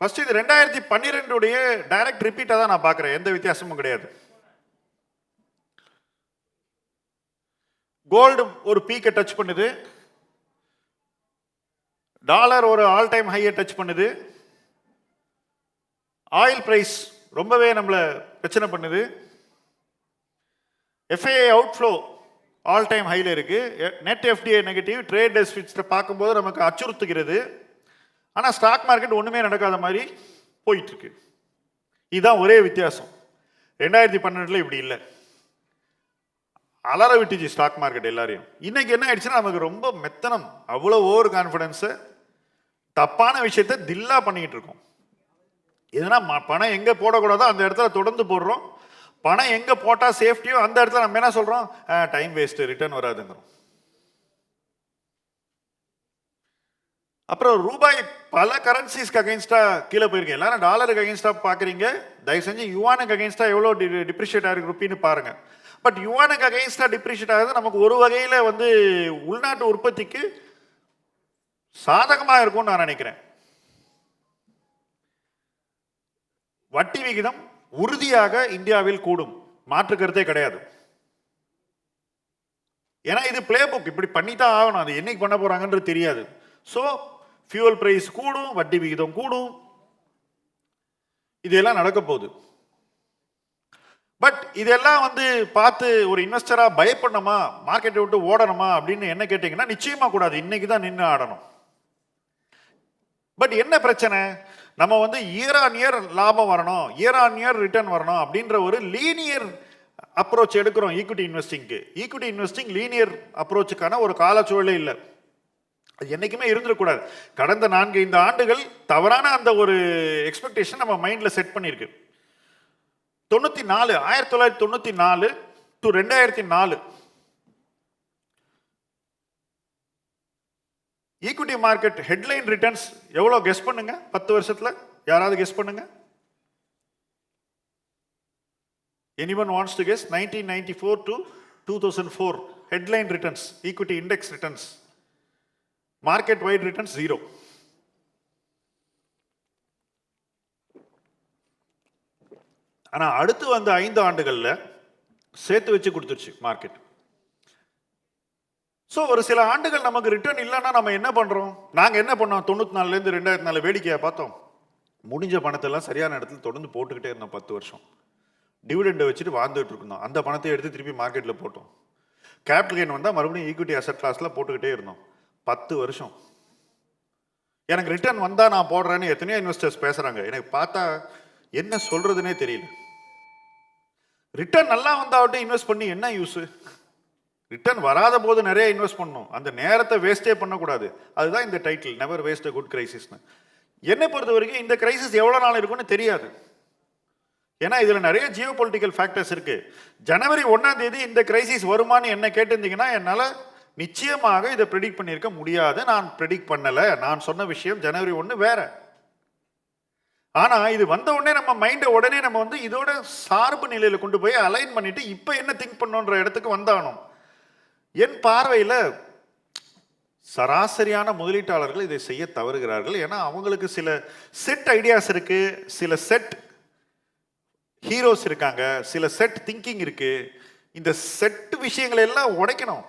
ஃபர்ஸ்ட் இது 2012 டைரக்ட் ரிப்பீட்டாக தான் நான் பார்க்குறேன், எந்த வித்தியாசமும் கிடையாது. கோல்டு ஒரு பீக்கை டச் பண்ணுது, டாலர் ஒரு ஆல் டைம் ஹையை டச் பண்ணுது, ஆயில் பிரைஸ் ரொம்பவே நம்மளை பிரச்சனை பண்ணுது, எஃப்ஐஐ அவுட்ஃப்ளோ ஆல் டைம் ஹையில் இருக்குது. நெட் எஃப்டிஐ நெகட்டிவ், ட்ரேட் டெபிசிட்ஸை பார்க்கும்போது நமக்கு அச்சுறுத்துகிறது. ஆனால் ஸ்டாக் மார்க்கெட் ஒன்றுமே நடக்காத மாதிரி போயிட்டுருக்கு. இதுதான் ஒரே வித்தியாசம். 2012 இப்படி இல்லை, அலற விட்டுச்சு ஸ்டாக் மார்க்கெட் எல்லாரையும். இன்னைக்கு என்ன ஆயிடுச்சுன்னா நமக்கு ரொம்ப மெத்தனம், அவ்வளோ ஓவர் கான்ஃபிடென்ஸை, தப்பான விஷயத்த தில்லா பண்ணிக்கிட்டு இருக்கோம். எதுனா பணம் எங்கே போடக்கூடாதோ அந்த இடத்துல தொடர்ந்து போடுறோம். பணம் எங்கே போட்டால் சேஃப்டியோ அந்த இடத்துல நம்ம என்ன சொல்கிறோம், டைம் வேஸ்ட்டு, ரிட்டர்ன் வராதுங்கிறோம். அப்புறம் ரூபாய் பல கரன்சிஸ்க்கு அகைன்ஸ்டாக கீழே போயிருக்கு. எல்லாரும் டாலருக்கு அகைன்ஸ்டாக பார்க்குறீங்க. தயவு செஞ்சு யுவானுக்கு அகைன்ஸ்டாக எவ்வளோ டிப்ரிஷியேட் ஆகிருக்கு ருப்பின்னு பாருங்கள். பட் யுவானுக்கு அகைன்ஸ்டாக டிப்ரிஷியேட் ஆகுது நமக்கு ஒரு வகையில் வந்து உள்நாட்டு உற்பத்திக்கு சாதகமாக இருக்கும்னு நான் நினைக்கிறேன். வட்டி விகிதம் உறுதியாக இந்தியாவில் கூடும், மாற்று கருத்தே கிடையாது. ஏன்னா இது பிளே புக், இப்படி பண்ணித்தான் ஆகணும். அது என்னைக்கு பண்ண போறாங்கன்றது தெரியாது. ஸோ ஃபியூவல் பிரைஸ் கூடும், வட்டி விகிதம் கூடும், இதெல்லாம் நடக்க போகுது. பட் இதெல்லாம் வந்து பார்த்து ஒரு இன்வெஸ்டரா பயப்படணுமா, மார்க்கெட்டை விட்டு ஓடணுமா அப்படின்னு என்ன கேட்டீங்கன்னா நிச்சயமா கூடாது. இன்னைக்கு தான் நின்று ஆடணும். பட் என்ன பிரச்சனை, நம்ம வந்து இயர் ஆன் இயர் லாபம் வரணும், இயர் ஆன் இயர் ரிட்டர்ன் வரணும் அப்படின்ற ஒரு லீனியர் அப்ரோச் எடுக்கிறோம் ஈக்விட்டி இன்வெஸ்டிங்க்கு. ஈக்விட்டி இன்வெஸ்டிங் லீனியர் அப்ரோச்சுக்கான ஒரு காலச்சூழலே இல்லை, அது என்றைக்குமே இருந்துடக்கூடாது. கடந்த 4-5 ஆண்டுகள் தவறான அந்த ஒரு எக்ஸ்பெக்டேஷன் நம்ம மைண்டில் செட் பண்ணியிருக்கு. 1994 to 2004 equity market headline returns எவ்வளோ கெஸ் பண்ணுங்க? 10 வருஷத்தில் யாராவது கெஸ் பண்ணுங்க? Anyone wants to guess? 1994 to 2004 headline returns, equity index returns, market wide returns 0. ஆனால் அடுத்து வந்த 5 ஆண்டுகளில் சேர்த்து வச்சு கொடுத்துருச்சு மார்க்கெட். ஸோ ஒரு சில ஆண்டுகள் நமக்கு ரிட்டர்ன் இல்லைன்னா நம்ம என்ன பண்ணுறோம்? நாங்கள் என்ன பண்ணோம்? 94லேருந்து 2004 வேடிக்கையாக பார்த்தோம். முடிஞ்ச பணத்தெல்லாம் சரியான இடத்துல தொடர்ந்து போட்டுக்கிட்டே இருந்தோம். 10 வருஷம் டிவிடெண்டை வச்சுட்டு வாழ்ந்துட்டு இருந்தோம். அந்த பணத்தை எடுத்து திருப்பி மார்க்கெட்டில் போட்டோம். கேபிட்டல் கெயின் வந்தால் மறுபடியும் ஈக்விட்டி அசெட் கிளாஸில் போட்டுக்கிட்டே இருந்தோம் 10 வருஷம். எனக்கு ரிட்டர்ன் வந்தால் நான் போடுறேன்னு எத்தனையோ இன்வெஸ்டர்ஸ் பேசுகிறாங்க. எனக்கு பார்த்தா என்ன சொல்கிறதுனே தெரியல. ரிட்டர்ன் நல்லா வந்தாவட்டும் இன்வெஸ்ட் பண்ணி என்ன யூஸு? ரிட்டர்ன் வராத போது நிறைய இன்வெஸ்ட் பண்ணணும், அந்த நேரத்தை வேஸ்டே பண்ணக்கூடாது. அதுதான் இந்த title, never waste a good கிரைசிஸ்னு. என்னை பொறுத்த வரைக்கும் இந்த கிரைசிஸ் எவ்வளோ நாள் இருக்குன்னு தெரியாது. ஏன்னா இதில் நிறைய ஜியோ பொலிட்டிக்கல் ஃபேக்டர்ஸ் இருக்கு. ஜனவரி 1ஆம் தேதி இந்த கிரைசிஸ் வருமானு என்ன கேட்டிருந்தீங்கன்னா என்னால் நிச்சயமாக இதை ப்ரெடிக்ட் பண்ணியிருக்க முடியாது. நான் ப்ரெடிக்ட் பண்ணலை. நான் சொன்ன விஷயம் ஜனவரி 1 வேற. ஆனால் இது வந்த உடனே நம்ம மைண்டை உடனே நம்ம வந்து இதோட சார்பு நிலையில் கொண்டு போய் அலைன் பண்ணிட்டு இப்போ என்ன திங்க் பண்ணோன்ற இடத்துக்கு வந்தாகணும். என் பார்வையில் சராசரியான முதலீட்டாளர்கள் இதை செய்ய தவறுகிறார்கள். ஏன்னா அவங்களுக்கு சில செட் ஐடியாஸ் இருக்கு, சில செட் ஹீரோஸ் இருக்காங்க, சில செட் திங்கிங் இருக்கு. இந்த செட் விஷயங்களை எல்லாம் உடைக்கணும்.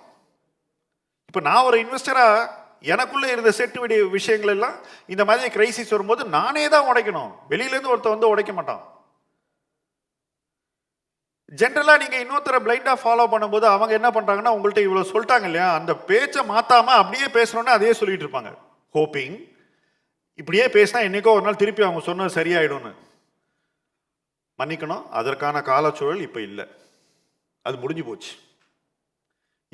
இப்போ நான் ஒரு இன்வெஸ்டரா எனக்குள்ள இருந்த செட் விஷயங்கள் எல்லாம் இந்த மாதிரி கிரைசிஸ் வரும்போது நானே தான் உடைக்கணும். வெளியிலேருந்து ஒருத்தர் வந்து உடைக்க மாட்டான். ஜென்ரலாக நீங்கள் இன்னொருத்தரை பிளைண்டாக ஃபாலோ பண்ணும்போது அவங்க என்ன பண்ணுறாங்கன்னா, உங்கள்கிட்ட இவ்வளோ சொல்லிட்டாங்க இல்லையா, அந்த பேச்சை மாற்றாமல் அப்படியே பேசணுன்னு அதே சொல்லிட்டு இருப்பாங்க. ஹோப்பிங் இப்படியே பேசினா என்னைக்கோ ஒரு நாள் திருப்பி அவங்க சொன்னது சரியாயிடும்னு. மன்னிக்கணும், அதற்கான காலச்சூழல் இப்போ இல்லை, அது முடிஞ்சு போச்சு.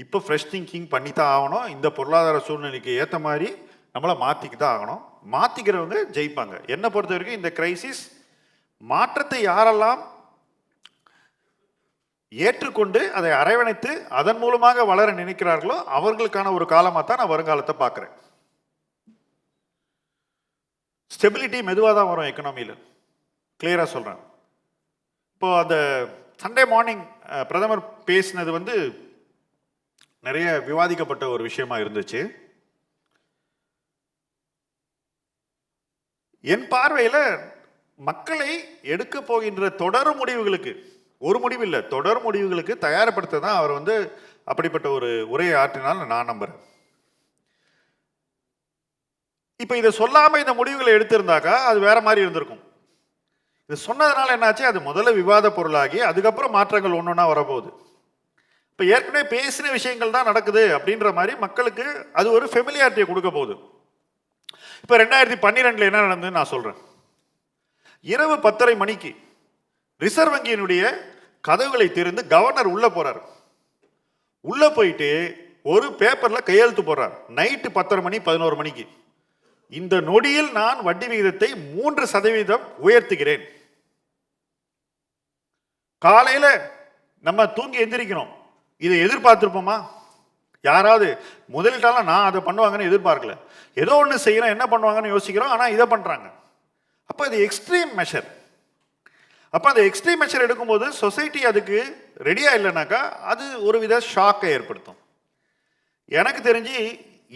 இப்போ ஃப்ரெஷ் திங்கிங் பண்ணி தான் ஆகணும். இந்த பொருளாதார சூழ்நிலைக்கு ஏற்ற மாதிரி நம்மளை மாற்றிக்க தான் ஆகணும். மாற்றிக்கிறவங்க ஜெயிப்பாங்க. என்னை பொறுத்த வரைக்கும் இந்த கிரைசிஸ் மாற்றத்தை யாரெல்லாம் ஏற்றுக்கொண்டு அதை அரவணைத்து அதன் மூலமாக வளர நினைக்கிறார்களோ அவர்களுக்கான ஒரு காலமாக தான் நான் வருங்காலத்தை பார்க்குறேன். ஸ்டெபிலிட்டி மெதுவாக தான் வரும் எக்கனாமியில், கிளியராக சொல்கிறேன். இப்போ அந்த சண்டே மார்னிங் பிரதமர் பேசினது வந்து நிறைய விவாதிக்கப்பட்ட ஒரு விஷயமா இருந்துச்சு. என் பார்வையில் மக்களை எடுக்க போகின்ற தொடர் முடிவுகளுக்கு, ஒரு முடிவு இல்லை, தொடர் முடிவுகளுக்கு தயார்படுத்த தான் அவர் வந்து அப்படிப்பட்ட ஒரு உரையை ஆற்றினால் நான் நம்புறேன். இப்போ இதை சொல்லாமல் இந்த முடிவுகளை எடுத்திருந்தாக்கா அது வேற மாதிரி இருந்திருக்கும். இது சொன்னதுனால என்னாச்சு, அது முதல்ல விவாத பொருளாகி அதுக்கப்புறம் மாற்றங்கள் ஒன்று ஒன்றா வரப்போகுது. இப்போ ஏற்கனவே பேசின விஷயங்கள் தான் நடக்குது அப்படின்ற மாதிரி மக்களுக்கு அது ஒரு ஃபெமிலியாரிட்டியை கொடுக்க போகுது. இப்போ 2012 என்ன நடந்ததுன்னு நான் சொல்கிறேன். இரவு 10:30 மணிக்கு ரிசர்வ் வங்கியினுடைய கதவுகளை திறந்து கவர்னர் உள்ளே போகிறார். உள்ளே போயிட்டு ஒரு பேப்பரில் கையெழுத்து போடுறார். நைட்டு 10:30 மணி 11 மணிக்கு, இந்த நொடியில் நான் வட்டி விகிதத்தை 3% உயர்த்துகிறேன். காலையில் நம்ம தூங்கி எந்திரிக்கணும். இதை எதிர்பார்த்துருப்போமா? யாராவது முதலீட்டாலாம் நான் அதை பண்ணுவாங்கன்னு எதிர்பார்க்கல. ஏதோ ஒன்று செய்கிறோம், என்ன பண்ணுவாங்கன்னு யோசிக்கிறோம், ஆனால் இதை பண்ணுறாங்க. அப்போ இது எக்ஸ்ட்ரீம் மெஷர். அப்போ அந்த எக்ஸ்ட்ரீம் மெஷர் எடுக்கும்போது சொசைட்டி அதுக்கு ரெடியாக இல்லைனாக்கா அது ஒரு வித ஷாக்கை ஏற்படுத்தும். எனக்கு தெரிஞ்சு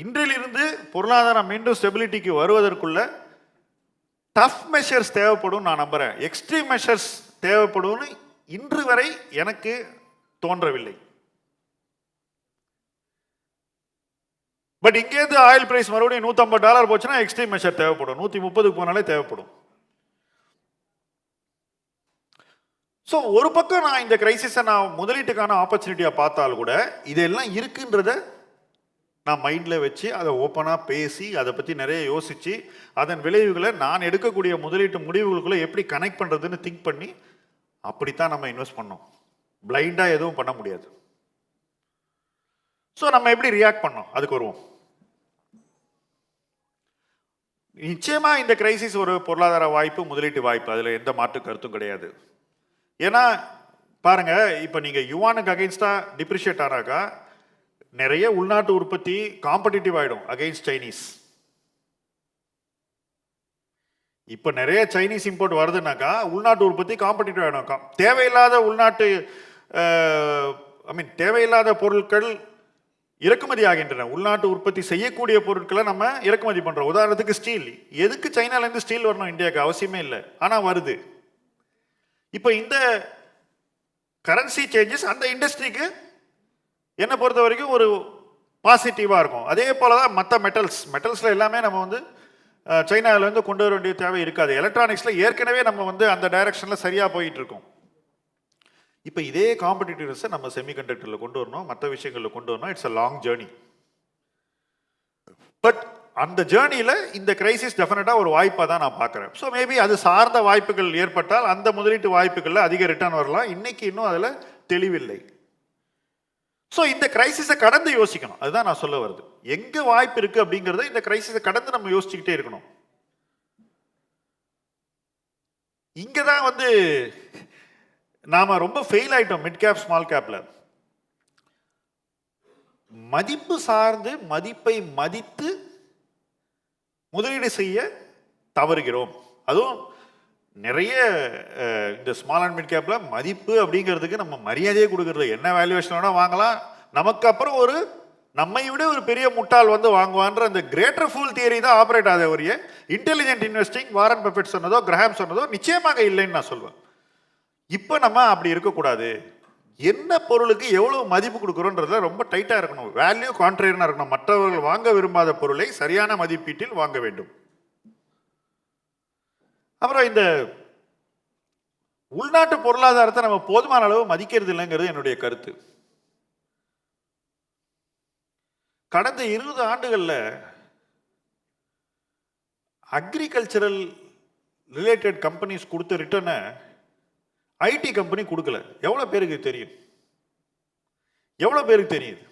இன்றிலிருந்து பொருளாதாரம் மீண்டும் ஸ்டெபிலிட்டிக்கு வருவதற்குள்ள டஃப் மெஷர்ஸ் தேவைப்படும் நான் நம்புகிறேன். எக்ஸ்ட்ரீம் மெஷர்ஸ் தேவைப்படும்னு இன்று வரை எனக்கு தோன்றவில்லை. பட் இங்கேருந்து ஆயில் பிரைஸ் மறுபடியும் $150 போச்சுன்னா எக்ஸ்ட்ரீம் மெஷர் தேவைப்படும். 130 போனாலே தேவைப்படும். ஸோ ஒரு பக்கம் நான் இந்த கிரைசிஸை நான் முதலீட்டுக்கான ஆப்பர்ச்சுனிட்டியாக பார்த்தால் கூட இதெல்லாம் இருக்குன்றத நான் மைண்டில் வச்சு அதை ஓப்பனாக பேசி அதை பற்றி நிறைய யோசித்து அதன் விளைவுகளை நான் எடுக்கக்கூடிய முதலீட்டு முடிவுகளுக்குள்ளே எப்படி கனெக்ட் பண்ணுறதுன்னு திங்க் பண்ணி அப்படித்தான் நம்ம இன்வெஸ்ட் பண்ணோம். பிளைண்டாக எதுவும் பண்ண முடியாது. ஸோ நம்ம எப்படி ரியாக்ட் பண்ணோம் அதுக்கு வருவோம். நிச்சயமாக இந்த கிரைசிஸ் ஒரு பொருளாதார வாய்ப்பு, முதலீட்டு வாய்ப்பு, அதில் எந்த மாற்று கருத்தும் கிடையாது. ஏன்னா பாருங்க, இப்போ நீங்கள் யுவானுக்கு அகெயின்ஸ்டாக டிப்ரிஷியேட் ஆனாக்கா நிறைய உள்நாட்டு உற்பத்தி காம்படிட்டிவ் ஆகிடும் அகெயின்ஸ்ட் சைனீஸ். இப்போ நிறைய சைனீஸ் இம்போர்ட் வருதுனாக்கா உள்நாட்டு உற்பத்தி காம்படிட்டிவ் ஆகிடும். தேவையில்லாத உள்நாட்டு தேவையில்லாத பொருட்கள் இறக்குமதி ஆகின்றன. உள்நாட்டு உற்பத்தி செய்யக்கூடிய பொருட்களை நம்ம இறக்குமதி பண்ணுறோம். உதாரணத்துக்கு ஸ்டீல். எதுக்கு சைனாலேருந்து ஸ்டீல் வரணும் இந்தியாவுக்கு? அவசியமே இல்லை, ஆனால் வருது. இப்போ இந்த கரன்சி சேஞ்சஸ் அந்த இண்டஸ்ட்ரிக்கு என்னை பொறுத்த வரைக்கும் ஒரு பாசிட்டிவாக இருக்கும். அதே போல தான் மற்ற மெட்டல்ஸில் எல்லாமே நம்ம சைனாவிலேருந்து கொண்டு வர வேண்டிய தேவை இருக்காது. எலக்ட்ரானிக்ஸில் ஏற்கனவே நம்ம அந்த டைரக்ஷனில் சரியாக போயிட்டு இருக்கோம். இப்போ இதே காம்படிட்டிவ்னஸை நம்ம செமிகண்டக்டரில் கொண்டு வரணும், மற்ற விஷயங்களில் கொண்டு வரணும். It's a long journey. But அந்த ஜேர்னியில் இந்த கிரைசிஸ் டெஃபினட்டாக ஒரு வாய்ப்பாக தான் நான் பார்க்குறேன். ஸோ மேபி அது சார்ந்த வாய்ப்புகள் ஏற்பட்டால் அந்த முதலீட்டு வாய்ப்புகளில் அதிக ரிட்டர்ன் வரலாம். இன்னைக்கு இன்னும் அதில் தெளிவில்லை. ஸோ இந்த கிரைசிஸை கடந்து யோசிக்கணும். அதுதான் நான் சொல்ல வருது. எங்கே வாய்ப்பு இருக்குது அப்படிங்கிறத இந்த கிரைசிஸை கடந்து நம்ம யோசிச்சுக்கிட்டே இருக்கணும். இங்கே தான் நாம ரொம்ப ஃபெயில் ஆயிட்டோம் மிட் கேப் ஸ்மால் கேப்ல. மதிப்பு சார்ந்து மதிப்பை மதித்து முதலீடு செய்ய தவறுகிறோம். அதுவும் நிறைய இந்த ஸ்மால் அண்ட் மிட் கேப்ல மதிப்பு அப்படிங்கிறதுக்கு நம்ம மரியாதையே கொடுக்கறது. என்ன வேல்யூவேஷன் வேணா வாங்கலாம், நமக்கு அப்புறம் நம்மை விட ஒரு பெரிய முட்டாள் வாங்குவான்ற அந்த கிரேட்டர் ஃபூல் தியரி தான் ஆப்ரேட் ஆகுது. ஒரு இன்டெலிஜென்ட் இன்வெஸ்டிங் வாரன் பஃபெட் சொன்னதோ கிரஹாம் சொன்னதோ நிச்சயமாக இல்லைன்னு நான் சொல்வேன். இப்போ நம்ம அப்படி இருக்கக்கூடாது. என்ன பொருளுக்கு எவ்வளவு மதிப்பு கொடுக்குறோன்றதுல ரொம்ப டைட்டாக இருக்கணும். வேல்யூ கான்ட்ரேரியாக இருக்கணும். மற்றவர்கள் வாங்க விரும்பாத பொருளை சரியான மதிப்பீட்டில் வாங்க வேண்டும். அப்புறம் இந்த உள்நாட்டு பொருளாதாரத்தை நம்ம போதுமான அளவு மதிக்கிறது இல்லைங்கிறது என்னுடைய கருத்து. கடந்த 20 ஆண்டுகளில் அக்ரிகல்ச்சரல் ரிலேட்டட் கம்பெனிஸ் கொடுத்த ரிட்டர்னை ஐடி கம்பெனி கொடுக்கல. எவ்வளோ பேருக்கு தெரியும்? எவ்வளோ பேருக்கு தெரியுது?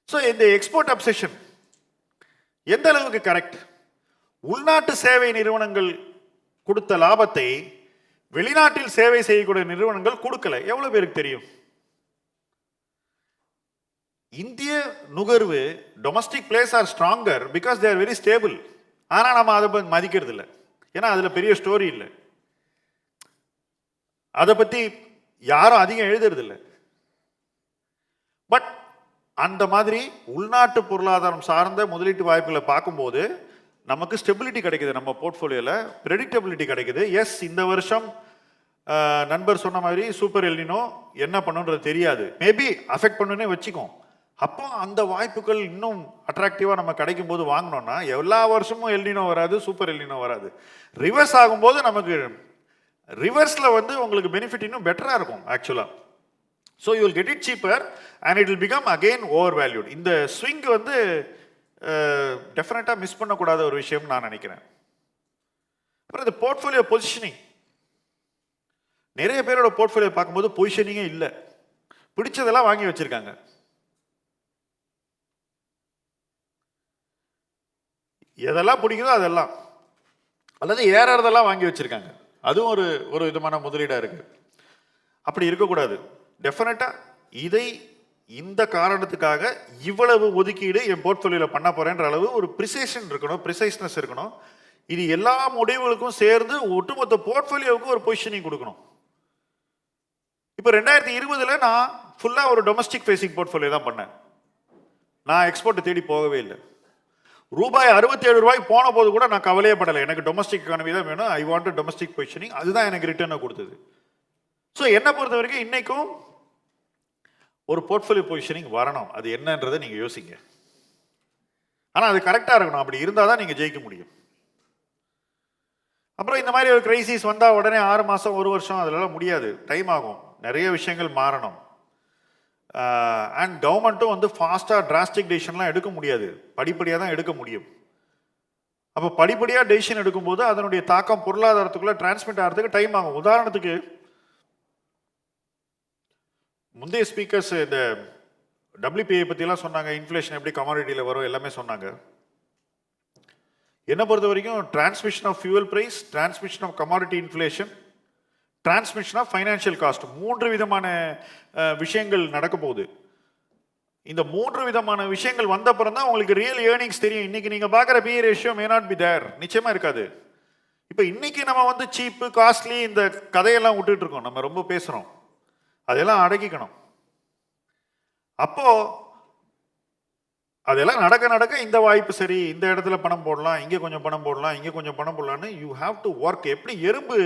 ஸோ இந்த எக்ஸ்போர்ட் அப்செஷன் எந்த அளவுக்கு கரெக்ட்? உள்நாட்டு சேவை நிறுவனங்கள் கொடுத்த லாபத்தை வெளிநாட்டில் சேவை செய்யக்கூடிய நிறுவனங்கள் கொடுக்கல. எவ்வளோ பேருக்கு தெரியும்? இந்திய நுகர்வு domestic plays are stronger because they are very stable. ஆனால் நம்ம அதை மதிக்கிறது இல்லை. ஏன்னா அதில் பெரிய ஸ்டோரி இல்லை. அதை பற்றி யாரும் அதிகம் எழுதுறது இல்லை. பட் அந்த மாதிரி உள்நாட்டு பொருளாதாரம் சார்ந்த முதலீட்டு வாய்ப்புகளை பார்க்கும்போது நமக்கு ஸ்டெபிலிட்டி கிடைக்குது. நம்ம போர்ட்ஃபோலியோவில் ப்ரெடிக்டபிலிட்டி கிடைக்குது. எஸ், இந்த வருஷம் நண்பர் சொன்ன மாதிரி சூப்பர் எல்னினோ என்ன பண்ணுன்றது தெரியாது. மேபி அஃபெக்ட் பண்ணுன்னே வச்சுக்கோம். அப்போ அந்த வாய்ப்புகள் இன்னும் அட்ராக்டிவாக நம்ம கிடைக்கும் போது வாங்கினோம்னா எல்லா வருஷமும் எல்னினோ வராது, சூப்பர் எல்னினோ வராது. ரிவர்ஸ் ஆகும்போது நமக்கு ரிவர்ஸில் வந்து உங்களுக்கு பெனிஃபிட் இன்னும் பெட்டராக இருக்கும் ஆக்சுவலாக. So you will get it cheaper and it will become again over valued. இந்த ஸ்விங் வந்து டெஃபினட்டாக மிஸ் பண்ணக்கூடாத ஒரு விஷயம்னு நான் நினைக்கிறேன். அப்புறம் இந்த போர்ட்ஃபோலியோ பொசிஷனிங், நிறைய பேரோட போர்ட்ஃபோலியோ பார்க்கும்போது பொசிஷனிங்கே இல்லை, பிடிச்சதெல்லாம் வாங்கி வச்சிருக்காங்க. எதெல்லாம் பிடிக்குதோ அதெல்லாம், அல்லது ஏறறதெல்லாம் வாங்கி வச்சிருக்காங்க. அதுவும் ஒரு விதமான முதலீடாக இருக்கு. அப்படி இருக்கக்கூடாது. டெஃபினட்டாக இதை இந்த காரணத்துக்காக இவ்வளவு ஒதுக்கீடு என் போர்ட்ஃபோலியோவில் பண்ண போறேன்ற அளவு ஒரு ப்ரிசைஷன் இருக்கணும், ப்ரிசைஸ்னஸ் இருக்கணும். இது எல்லா முடிவுகளுக்கும் சேர்ந்து ஒட்டுமொத்த போர்ட்ஃபோலியோவுக்கு ஒரு பொசிஷனிங் கொடுக்கணும். இப்போ 2020 நான் ஃபுல்லாக ஒரு டொமஸ்டிக் ஃபேசிங் போர்ட்ஃபோலியோ தான் பண்ணேன். நான் எக்ஸ்போர்ட் தேடி போகவே இல்லை. ரூபாய் 67 போன போது கூட நான் கவலையே படலை. எனக்கு டொமஸ்டிக் எக்கானமி தான் வேணும், ஐ வாண்ட் டொமஸ்டிக் பொசிஷனிங். அதுதான் எனக்கு ரிட்டர்னை கொடுத்தது. ஸோ என்னை பொறுத்த வரைக்கும் இன்னைக்கும் ஒரு போர்ட்ஃபோலியோ பொசிஷனிங் வரணும். அது என்னன்றதை நீங்கள் யோசிங்க. ஆனால் அது கரெக்டாக இருக்கணும். அப்படி இருந்தால் தான் நீங்கள் ஜெயிக்க முடியும். அப்புறம் இந்த மாதிரி ஒரு கிரைசிஸ் வந்தால் உடனே 6 மாதம் 1 வருஷம் அதெல்லாம் முடியாது, டைம் ஆகும். நிறைய விஷயங்கள் மாறணும். அண்ட் கவர்மெண்ட்டும் வந்து ஃபாஸ்ட்டாக டிராஸ்டிக் டெசிஷன்லாம் எடுக்க முடியாது, படிப்படியாக தான் எடுக்க முடியும். அப்போ படிப்படியாக டெசிஷன் எடுக்கும்போது அதனுடைய தாக்கம் பொருளாதாரத்துக்குள்ளே டிரான்ஸ்மிட் ஆகிறதுக்கு டைம் ஆகும். உதாரணத்துக்கு முந்தைய ஸ்பீக்கர்ஸ் இந்த WPI பற்றிலாம் சொன்னாங்க, இன்ஃப்ளேஷன் எப்படி கமாடிட்டியில் வரும் எல்லாமே சொன்னாங்க. என்னை பொறுத்த வரைக்கும் transmission of fuel price, transmission of commodity inflation, transmission of financial cost, 3 விதமான விஷயங்கள் நடக்க போகுது. இந்த 3 விதமான விஷயங்கள் வந்த அப்புறம் தான் உங்களுக்கு ரியல் ஏர்னிங்ஸ் தெரியும். இன்னைக்கு நீங்கள் பார்க்குற PE ratio may not be there, நிச்சயமாக இருக்காது. இப்போ இன்னைக்கு நம்ம வந்து சீப்பு காஸ்ட்லி இந்த கதையெல்லாம் விட்டுட்டு இருக்கோம், நம்ம ரொம்ப பேசுகிறோம். அதெல்லாம் அடக்கிக்கணும். அப்போ அதெல்லாம் நடக்க இந்த வாய்ப்பு சரி, இந்த இடத்துல பணம் போடலாம், இங்கே கொஞ்சம் பணம் போடலாம், இங்கே கொஞ்சம் பணம் போடலான்னு யூ ஹாவ் டு ஒர்க். எப்படி எறும்பு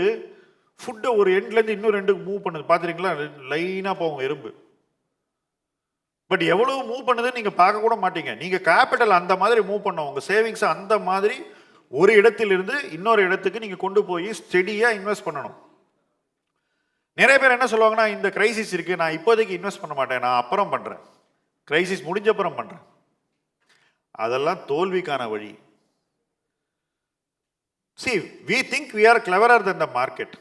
ஃபுட்டை ஒரு எண்ட்லேருந்து இன்னும் 2க்கு மூவ் பண்ணுது பார்த்துருக்கீங்களா? லைனாக போகும் எறும்பு. பட் எவ்வளவு மூவ் பண்ணுதுன்னு நீங்கள் பார்க்க கூட மாட்டீங்க. நீங்கள் கேபிட்டல் அந்த மாதிரி மூவ் பண்ணோம், உங்கள் சேவிங்ஸை அந்த மாதிரி ஒரு இடத்திலிருந்து இன்னொரு இடத்துக்கு நீங்கள் கொண்டு போய் ஸ்டெடியாக இன்வெஸ்ட் பண்ணணும். நிறைய பேர் என்ன சொல்லுவாங்கன்னா, இந்த கிரைசிஸ் இருக்குது, நான் இப்போதைக்கு இன்வெஸ்ட் பண்ண மாட்டேன், நான் அப்புறம் பண்ணுறேன், கிரைசிஸ் முடிஞ்ச அப்புறம் பண்ணுறேன். அதெல்லாம் தோல்விக்கான வழி. See, we think we are cleverer than the market.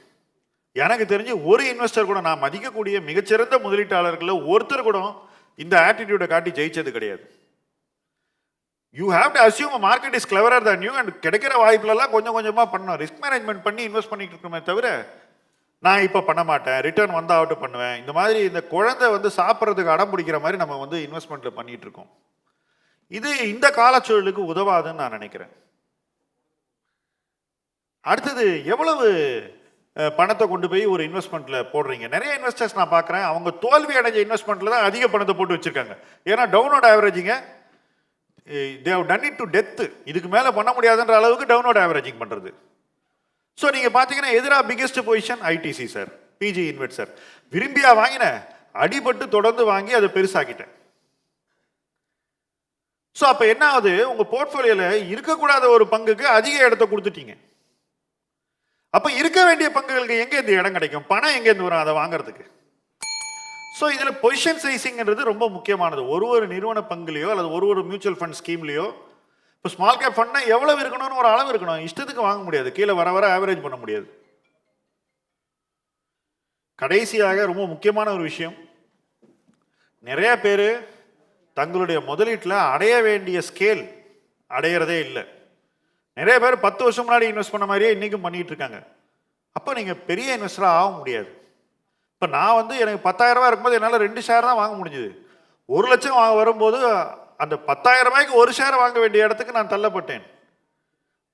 எனக்கு தெரிஞ்சு ஒரு இன்வெஸ்டர் கூட, நான் மதிக்கக்கூடிய மிகச்சிறந்த முதலீட்டாளர்களில் ஒருத்தர் கூட இந்த ஆட்டிடியூடை காட்டி ஜெயிச்சது கிடையாது. You have to assume market is cleverer than you, and கிடைக்கிற வாய்ப்புலலாம் கொஞ்சம் கொஞ்சமாக பண்ணணும், ரிஸ்க் மேனேஜ்மெண்ட் பண்ணி இன்வெஸ்ட் பண்ணிட்டு இருக்கோமே தவிர, நான் இப்போ பண்ண மாட்டேன், ரிட்டர்ன் வந்தாவட்டு பண்ணுவேன், இந்த மாதிரி இந்த குழந்தை வந்து சாப்பிட்றதுக்கு அடம் பிடிக்கிற மாதிரி நம்ம வந்து இன்வெஸ்ட்மெண்ட்டில் பண்ணிட்டு இருக்கோம். இது இந்த காலச்சூழலுக்கு உதவாதுன்னு நான் நினைக்கிறேன். அடுத்தது, எவ்வளவு பணத்தை கொண்டு போய் ஒரு இன்வெஸ்ட்மெண்ட்ல போடுறீங்க? நிறைய இன்வெஸ்டர்ஸ் நான் பார்க்குறேன், அவங்க தோல்வி அடைஞ்ச இன்வெஸ்ட்மெண்ட்ல தான் அதிக பணத்தை போட்டு வச்சிருக்காங்க. ஏன்னா டவுன்லோட் ஆவரேஜிங்க, they have done it to death. இதுக்கு மேலே பண்ண முடியாதுன்ற அளவுக்கு டவுன்லோட் ஆவரேஜிங் பண்ணுறது. ஸோ நீங்கள் பார்த்தீங்கன்னா எதிராக biggest position ITC sir, PG invest sir. விரும்பியா வாங்கினேன், அடிபட்டு தொடர்ந்து வாங்கி அதை பெருசாக்கிட்டேன். ஸோ அப்போ என்ன ஆகுது, உங்கள் போர்ட்ஃபோலியோவில் இருக்கக்கூடாத ஒரு பங்குக்கு அதிக இடத்த கொடுத்துட்டீங்க. அப்போ இருக்க வேண்டிய பங்குகளுக்கு எங்கே இந்த இடம் கிடைக்கும், பணம் எங்கேருந்து வரும் அதை வாங்குறதுக்கு? ஸோ இதில் பொசிஷன் சைசிங்கிறது ரொம்ப முக்கியமானது. ஒரு நிறுவன பங்குலையோ அல்லது ஒரு மியூச்சுவல் ஃபண்ட் ஸ்கீம்லையோ, இப்போ ஸ்மால் கேப் ஃபண்ட்னா எவ்வளவு இருக்கணும்னு ஒரு அளவு இருக்கணும், இஷ்டத்துக்கு வாங்க முடியாது, கீழே வர ஆவரேஜ் பண்ண முடியாது. கடைசியாக ரொம்ப முக்கியமான ஒரு விஷயம், நிறைய பேர் தங்களுடைய முதலீட்டில் அடைய வேண்டிய ஸ்கேல் அடையிறதே இல்லை. நிறைய பேர் 10 வருஷம் முன்னாடி இன்வெஸ்ட் பண்ண மாதிரியே இன்றைக்கும் பண்ணிட்டு இருக்காங்க. அப்போ நீங்கள் பெரிய இன்வெஸ்டராக ஆக முடியாது. இப்போ நான் வந்து எனக்கு 10,000 ரூபாய் இருக்கும்போது என்னால் 2 ஷேர் தான் வாங்க முடிஞ்சுது. 1 லட்சம் வரும்போது அந்த 10,000 ரூபாய்க்கு ஒரு ஷேர் வாங்க வேண்டிய இடத்துக்கு நான் தள்ளப்பட்டேன்.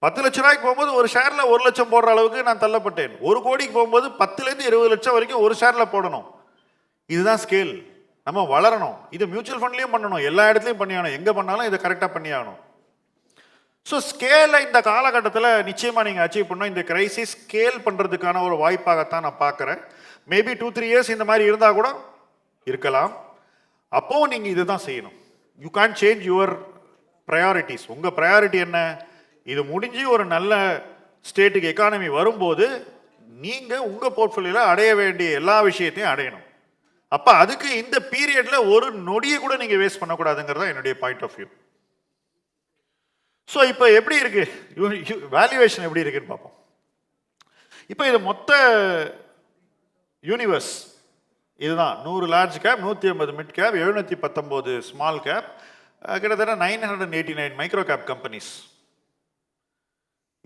10 லட்ச ரூபாய்க்கு போகும்போது ஒரு ஷேரில் 1 லட்சம் போடுற அளவுக்கு நான் தள்ளப்பட்டேன். 1 கோடிக்கு போகும்போது 10லேருந்து 20 லட்சம் வரைக்கும் ஒரு ஷேரில் போடணும். இதுதான் ஸ்கேல். நம்ம வளரணும். இது மியூச்சுவல் ஃபண்ட்லேயும் பண்ணணும், எல்லா இடத்துலையும் பண்ணியாகணும், எங்கே பண்ணாலும் இதை கரெக்டாக பண்ணியாகணும். ஸோ ஸ்கேலை இந்த காலகட்டத்தில் நிச்சயமாக நீங்கள் அச்சீவ் பண்ணணும். இந்த கிரைசிஸ் ஸ்கேல் பண்ணுறதுக்கான ஒரு வாய்ப்பாகத்தான் நான் பார்க்குறேன். மேபி 2-3 இயர்ஸ் இந்த மாதிரி இருந்தால் கூட இருக்கலாம். அப்போது நீங்கள் இதை தான் செய்யணும். You can change your priorities. உங்கள் ப்ரையாரிட்டி என்ன? இது முடிஞ்சு ஒரு நல்ல ஸ்டேட்டுக்கு எக்கானமி வரும்போது நீங்கள் உங்கள் போர்ட்ஃபோலியோவில் அடைய வேண்டிய எல்லா விஷயத்தையும் அடையணும். அப்போ அதுக்கு இந்த பீரியடில் ஒரு நொடியை கூட நீங்கள் வேஸ்ட் பண்ணக்கூடாதுங்கிறது தான் என்னுடைய பாயிண்ட் ஆஃப் வியூ. ஸோ இப்போ எப்படி இருக்கு வேல்யூவேஷன் எப்படி இருக்குன்னு பார்ப்போம். இப்போ இது மொத்த யூனிவர்ஸ் இதுதான். 100 large cap, 150 mid cap, 719 small cap, கிட்டத்தட்ட 989 மைக்ரோ கேப் கம்பெனிஸ்.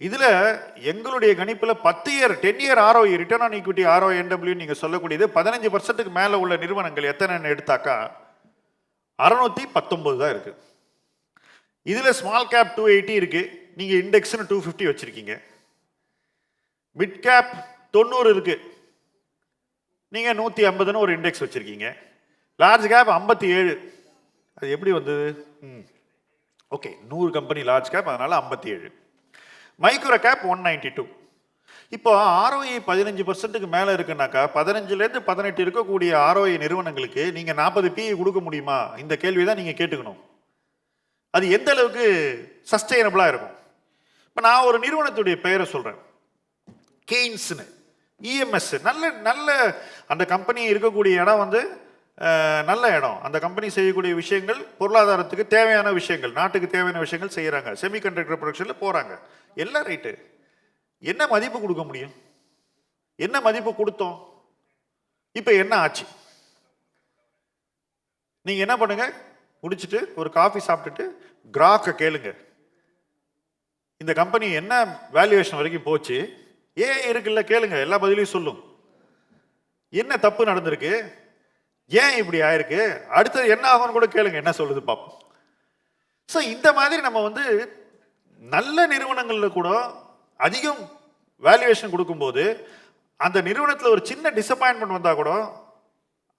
இதில் எங்களுடைய கணிப்பில் 10 year ROE, return on equity RONW நீங்கள் சொல்லக்கூடியது 15% மேலே உள்ள நிறுவனங்கள் எத்தனைன்னு எடுத்தாக்கா 619 தான் இருக்குது. இதில் ஸ்மால் கேப் 280 இருக்குது, நீங்கள் இண்டெக்ஸ்னு 250 வச்சுருக்கீங்க. மிட் கேப் 90 இருக்குது, நீங்கள் 150ன்னு ஒரு இண்டெக்ஸ் வச்சுருக்கீங்க. Large cap 57. அது எப்படி வந்தது? ஓகே, 100 கம்பெனி லார்ஜ் கேப், அதனால் 57. Micro gap 192. இப்போ ROE 15%க்கு மேலே இருக்குன்னாக்கா 15லேருந்து 18 இருக்கக்கூடிய ROE நிறுவனங்களுக்கு நீங்கள் 40 PE கொடுக்க முடியுமா? இந்த கேள்வி தான் நீங்கள் கேட்டுக்கணும். அது எந்த அளவுக்கு சஸ்டெயினபிளாக இருக்கும்? இப்போ நான் ஒரு நிறுவனத்துடைய பெயரை சொல்கிறேன், கெய்ன்ஸ்னு, EMS. நல்ல நல்ல அந்த கம்பெனி இருக்கக்கூடிய இடம் வந்து நல்ல இடம். அந்த கம்பெனி செய்யக்கூடிய விஷயங்கள் பொருளாதாரத்துக்கு தேவையான விஷயங்கள், நாட்டுக்கு தேவையான விஷயங்கள் செய்கிறாங்க. செமிகண்டக்டர் ப்ரொடக்ஷனில் போகிறாங்க, எல்லாம் ரைட்டு. என்ன மதிப்பு கொடுக்க முடியும்? என்ன மதிப்பு கொடுத்தோம்? இப்போ என்ன ஆச்சு? நீங்கள் என்ன பண்ணுங்க, முடிச்சுட்டு ஒரு காஃபி சாப்பிட்டுட்டு கிராக்கை கேளுங்க, இந்த கம்பெனி என்ன வேல்யூவேஷன் வரைக்கும் போச்சு? ஏன் இருக்குல்ல, கேளுங்க, எல்லா பதிலையும் சொல்லும். என்ன தப்பு நடந்திருக்கு, ஏன் இப்படி ஆயிருக்கு, அடுத்தது என்ன ஆகும்னு கூட கேளுங்க, என்ன சொல்லுது பார்ப்போம். ஸோ இந்த மாதிரி நம்ம வந்து நல்ல நிறுவனங்களில் கூட அதிகம் வேல்யூவேஷன் கொடுக்கும்போது அந்த நிறுவனத்தில் ஒரு சின்ன டிசப்பாயின்மெண்ட் வந்தால் கூட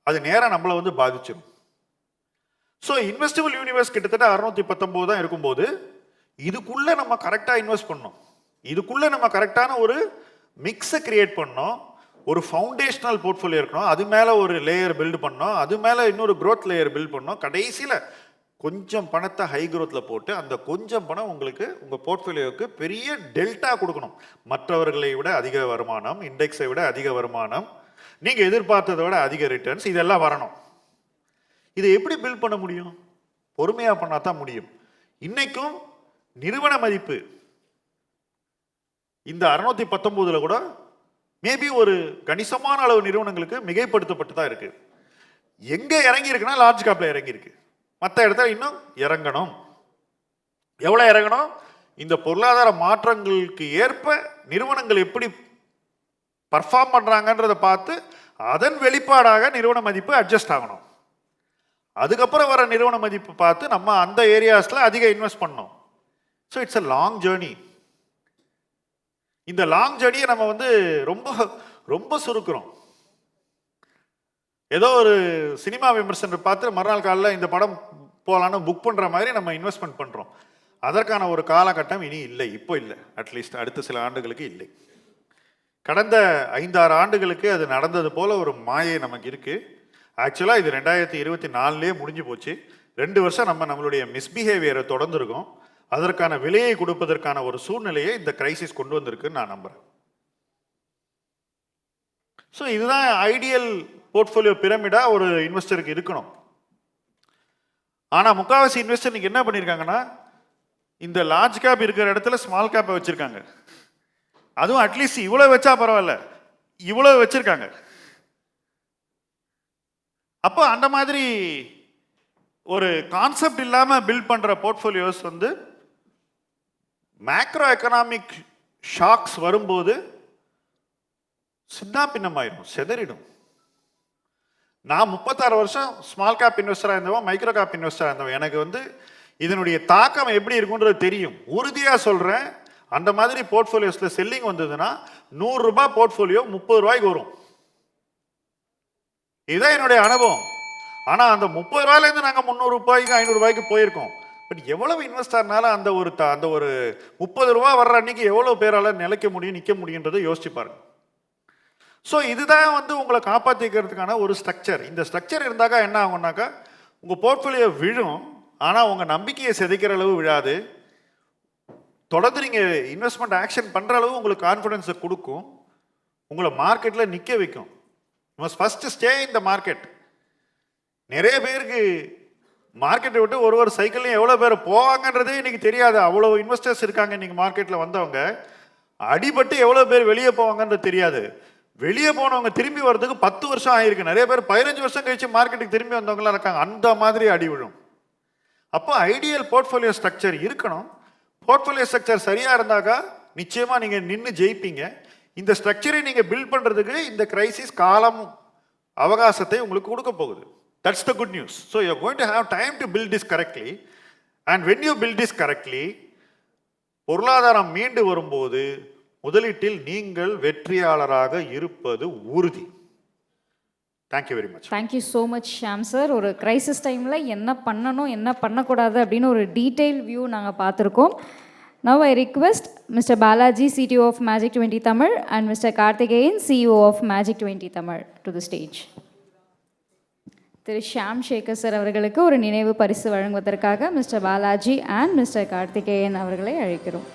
அது நேராக நம்மளை வந்து பாதிச்சிடும். ஸோ இன்வெஸ்டபிள் யூனிவர்ஸ் கிட்டத்தட்ட 619 தான் இருக்கும்போது இதுக்குள்ளே நம்ம கரெக்டாக இன்வெஸ்ட் பண்ணோம். இதுக்குள்ளே நம்ம கரெக்டான ஒரு மிக்ஸை கிரியேட் பண்ணோம். ஒரு ஃபவுண்டேஷனல் போர்ட்ஃபோலியோ இருக்கணும், அது மேலே ஒரு லேயர் பில்டு பண்ணோம், அது மேலே இன்னொரு க்ரோத் லேயர் பில்ட் பண்ணோம். கடைசியில் கொஞ்சம் பணத்தை ஹை க்ரோத்தில் போட்டு அந்த கொஞ்சம் பணம் உங்களுக்கு உங்கள் போர்ட்ஃபோலியோவுக்கு பெரிய டெல்டா கொடுக்கணும். மற்றவர்களை விட அதிக வருமானம், இண்டெக்ஸை விட அதிக வருமானம், நீங்கள் எதிர்பார்த்ததை விட அதிக ரிட்டர்ன்ஸ், இதெல்லாம் வரணும். இதை எப்படி பில்ட் பண்ண முடியும்? பொறுமையாக பண்ணால் தான் முடியும். இன்னைக்கும் நிறுவன மதிப்பு இந்த 619 கூட மேபி ஒரு கணிசமான அளவு நிறுவனங்களுக்கு மிகைப்படுத்தப்பட்டு தான் இருக்கு. எங்கே இறங்கி இருக்குன்னா லார்ஜ் கேப்ல இறங்கி இருக்கு, மற்ற இடத்துல இன்னும் இறங்கணும். எவ்வளோ இறங்கணும்? இந்த பொருளாதார மாற்றங்களுக்கு ஏற்ப நிறுவனங்கள் எப்படி பர்ஃபார்ம் பண்ணுறாங்கன்றதை பார்த்து அதன் வெளிப்பாடாக நிறுவன மதிப்பு அட்ஜஸ்ட் ஆகணும். அதுக்கப்புறம் வர நிறுவன மதிப்பு பார்த்து நம்ம அந்த ஏரியாஸில் அதிக இன்வெஸ்ட் பண்ணணும். So it's a long journey. இந்த லாங் ஜேர்னியை நம்ம வந்து ரொம்ப ரொம்ப சுருக்கிறோம். ஏதோ ஒரு சினிமா விமர்சனர் பார்த்து மறுநாள் காலையில் இந்த படம் போகலான்னு புக் பண்ணுற மாதிரி நம்ம இன்வெஸ்ட்மெண்ட் பண்ணுறோம். அதற்கான ஒரு காலகட்டம் இனி இல்லை, இப்போ இல்லை, அட்லீஸ்ட் அடுத்த சில ஆண்டுகளுக்கு இல்லை. கடந்த 5-6 ஆண்டுகளுக்கு அது நடந்தது போல் ஒரு மாயை நமக்கு இருக்குது. ஆக்சுவலாக இது 2024 முடிஞ்சு போச்சு. 2 வருஷம் நம்மளுடைய மிஸ்பிஹேவியரை தொடர்ந்துருக்கோம். அதற்கான விலையை கொடுப்பதற்கான ஒரு சூழ்நிலையை இந்த கிரைசிஸ் கொண்டு வந்திருக்குன்னு நான் நம்புகிறேன். ஸோ இதுதான் ஐடியல் போர்ட்ஃபோலியோ பிரமிடா ஒரு இன்வெஸ்டருக்கு இருக்கணும். ஆனால் முக்கால்வாசி இன்வெஸ்டர் இன்னைக்கு என்ன பண்ணியிருக்காங்கன்னா, இந்த லார்ஜ் கேப் இருக்கிற இடத்துல ஸ்மால் கேப்பை வச்சுருக்காங்க. அதுவும் அட்லீஸ்ட் இவ்வளோ வச்சா பரவாயில்ல, இவ்வளோ வச்சுருக்காங்க. அப்போ அந்த மாதிரி ஒரு கான்செப்ட் இல்லாமல் பில்ட் பண்ணுற போர்ட்ஃபோலியோஸ் வந்து மேக்ரோ எக்கனாமிக் ஷாக்ஸ் வரும்போது சின்ன பின்னமாயிடும், செதறிடும். நான் 36 வருஷம் ஸ்மால் கேப் இன்வெஸ்டராக இருந்தவன், மைக்ரோ கேப் இன்வெஸ்டராக இருந்தவன். எனக்கு வந்து இதனுடைய தாக்கம் எப்படி இருக்குன்றது தெரியும். உறுதியாக சொல்கிறேன், அந்த மாதிரி போர்ட்ஃபோலியோஸில் செல்லிங் வந்ததுன்னா 100 ரூபாய் போர்ட்ஃபோலியோ 30 ரூபாய்க்கு வரும். இதுதான் என்னுடைய அனுபவம். ஆனால் அந்த 30 ரூபாயிலேருந்து நாங்கள் 300 ரூபாய்க்கு 500 ரூபாய்க்கு போயிருக்கோம். பட் எவ்வளவு இன்வெஸ்டர்னால அந்த ஒரு 30 ரூபா வர்ற அன்னைக்கு எவ்வளோ பேரால் நிலைக்க முடியும், நிற்க முடியுன்றதை யோசிச்சு பாருங்க. ஸோ இதுதான் வந்து உங்களை காப்பாற்றிக்கிறதுக்கான ஒரு ஸ்ட்ரக்சர். இந்த ஸ்ட்ரக்சர் இருந்தாக்கா என்ன ஆகும்னாக்கா, உங்கள் போர்ட்ஃபோலியோ விழும், ஆனால் உங்கள் நம்பிக்கையை சிதைக்கிற அளவு விழாது. தொடர்ந்து நீங்கள் இன்வெஸ்ட்மெண்ட் ஆக்ஷன் பண்ணுற அளவு உங்களுக்கு கான்ஃபிடென்ஸை கொடுக்கும். உங்களை மார்க்கெட்டில் நிற்க வைக்கும். Must first stay in the market. நிறைய பேருக்கு மார்க்கெட்டை விட்டு ஒரு சைக்கிள்லையும் எவ்வளோ பேர் போவாங்கன்றதே இன்றைக்கி தெரியாது. அவ்வளோ இன்வெஸ்டர்ஸ் இருக்காங்க இன்றைக்கி மார்க்கெட்டில் வந்தவங்க. அடிபட்டு எவ்வளோ பேர் வெளியே போவாங்கன்றது தெரியாது. வெளியே போனவங்க திரும்பி வர்றதுக்கு 10 வருஷம் ஆகிருக்கு. நிறைய பேர் 15 வருஷம் கழிச்சு மார்க்கெட்டுக்கு திரும்பி வந்தவங்களாம் இருக்காங்க. அந்த மாதிரி அடி விழும். அப்போ ஐடியல் போர்ட்ஃபோலியோ ஸ்ட்ரக்சர் இருக்கணும். போர்ட்ஃபோலியோ ஸ்ட்ரக்சர் சரியாக இருந்தாக்கா நிச்சயமாக நீங்கள் நின்று ஜெயிப்பீங்க. இந்த ஸ்ட்ரக்சரை நீங்கள் பில்ட் பண்ணுறதுக்கு இந்த கிரைசிஸ் காலம் அவகாசத்தை உங்களுக்கு கொடுக்க போகுது. That's the good news. So you're going to have time to build this correctly. And when you build this correctly, பொருளாதாரம் மீண்டு வரும்போது முதலீட்டில் நீங்கள் வெற்றியாளராக இருப்பது உறுதி. Thank you very much. Thank you so much Shyam sir. ஒரு கிரைசிஸ் டைமில் என்ன பண்ணணும் என்ன பண்ணக்கூடாது அப்படின்னு ஒரு டீட்டெயில் வியூ நாங்கள் பார்த்துருக்கோம். Now I request mister Balaji, CTO of Magic 20 Tamil, and Mr. Karthikeyan, CEO of Magic 20 Tamil, to the stage. திரு ஷியாம் சேகர் சார் அவர்களுக்கு ஒரு நினைவு பரிசு வழங்குவதற்காக mister Balaji and mister Karthikeyan அவர்களை அழைக்கிறோம்.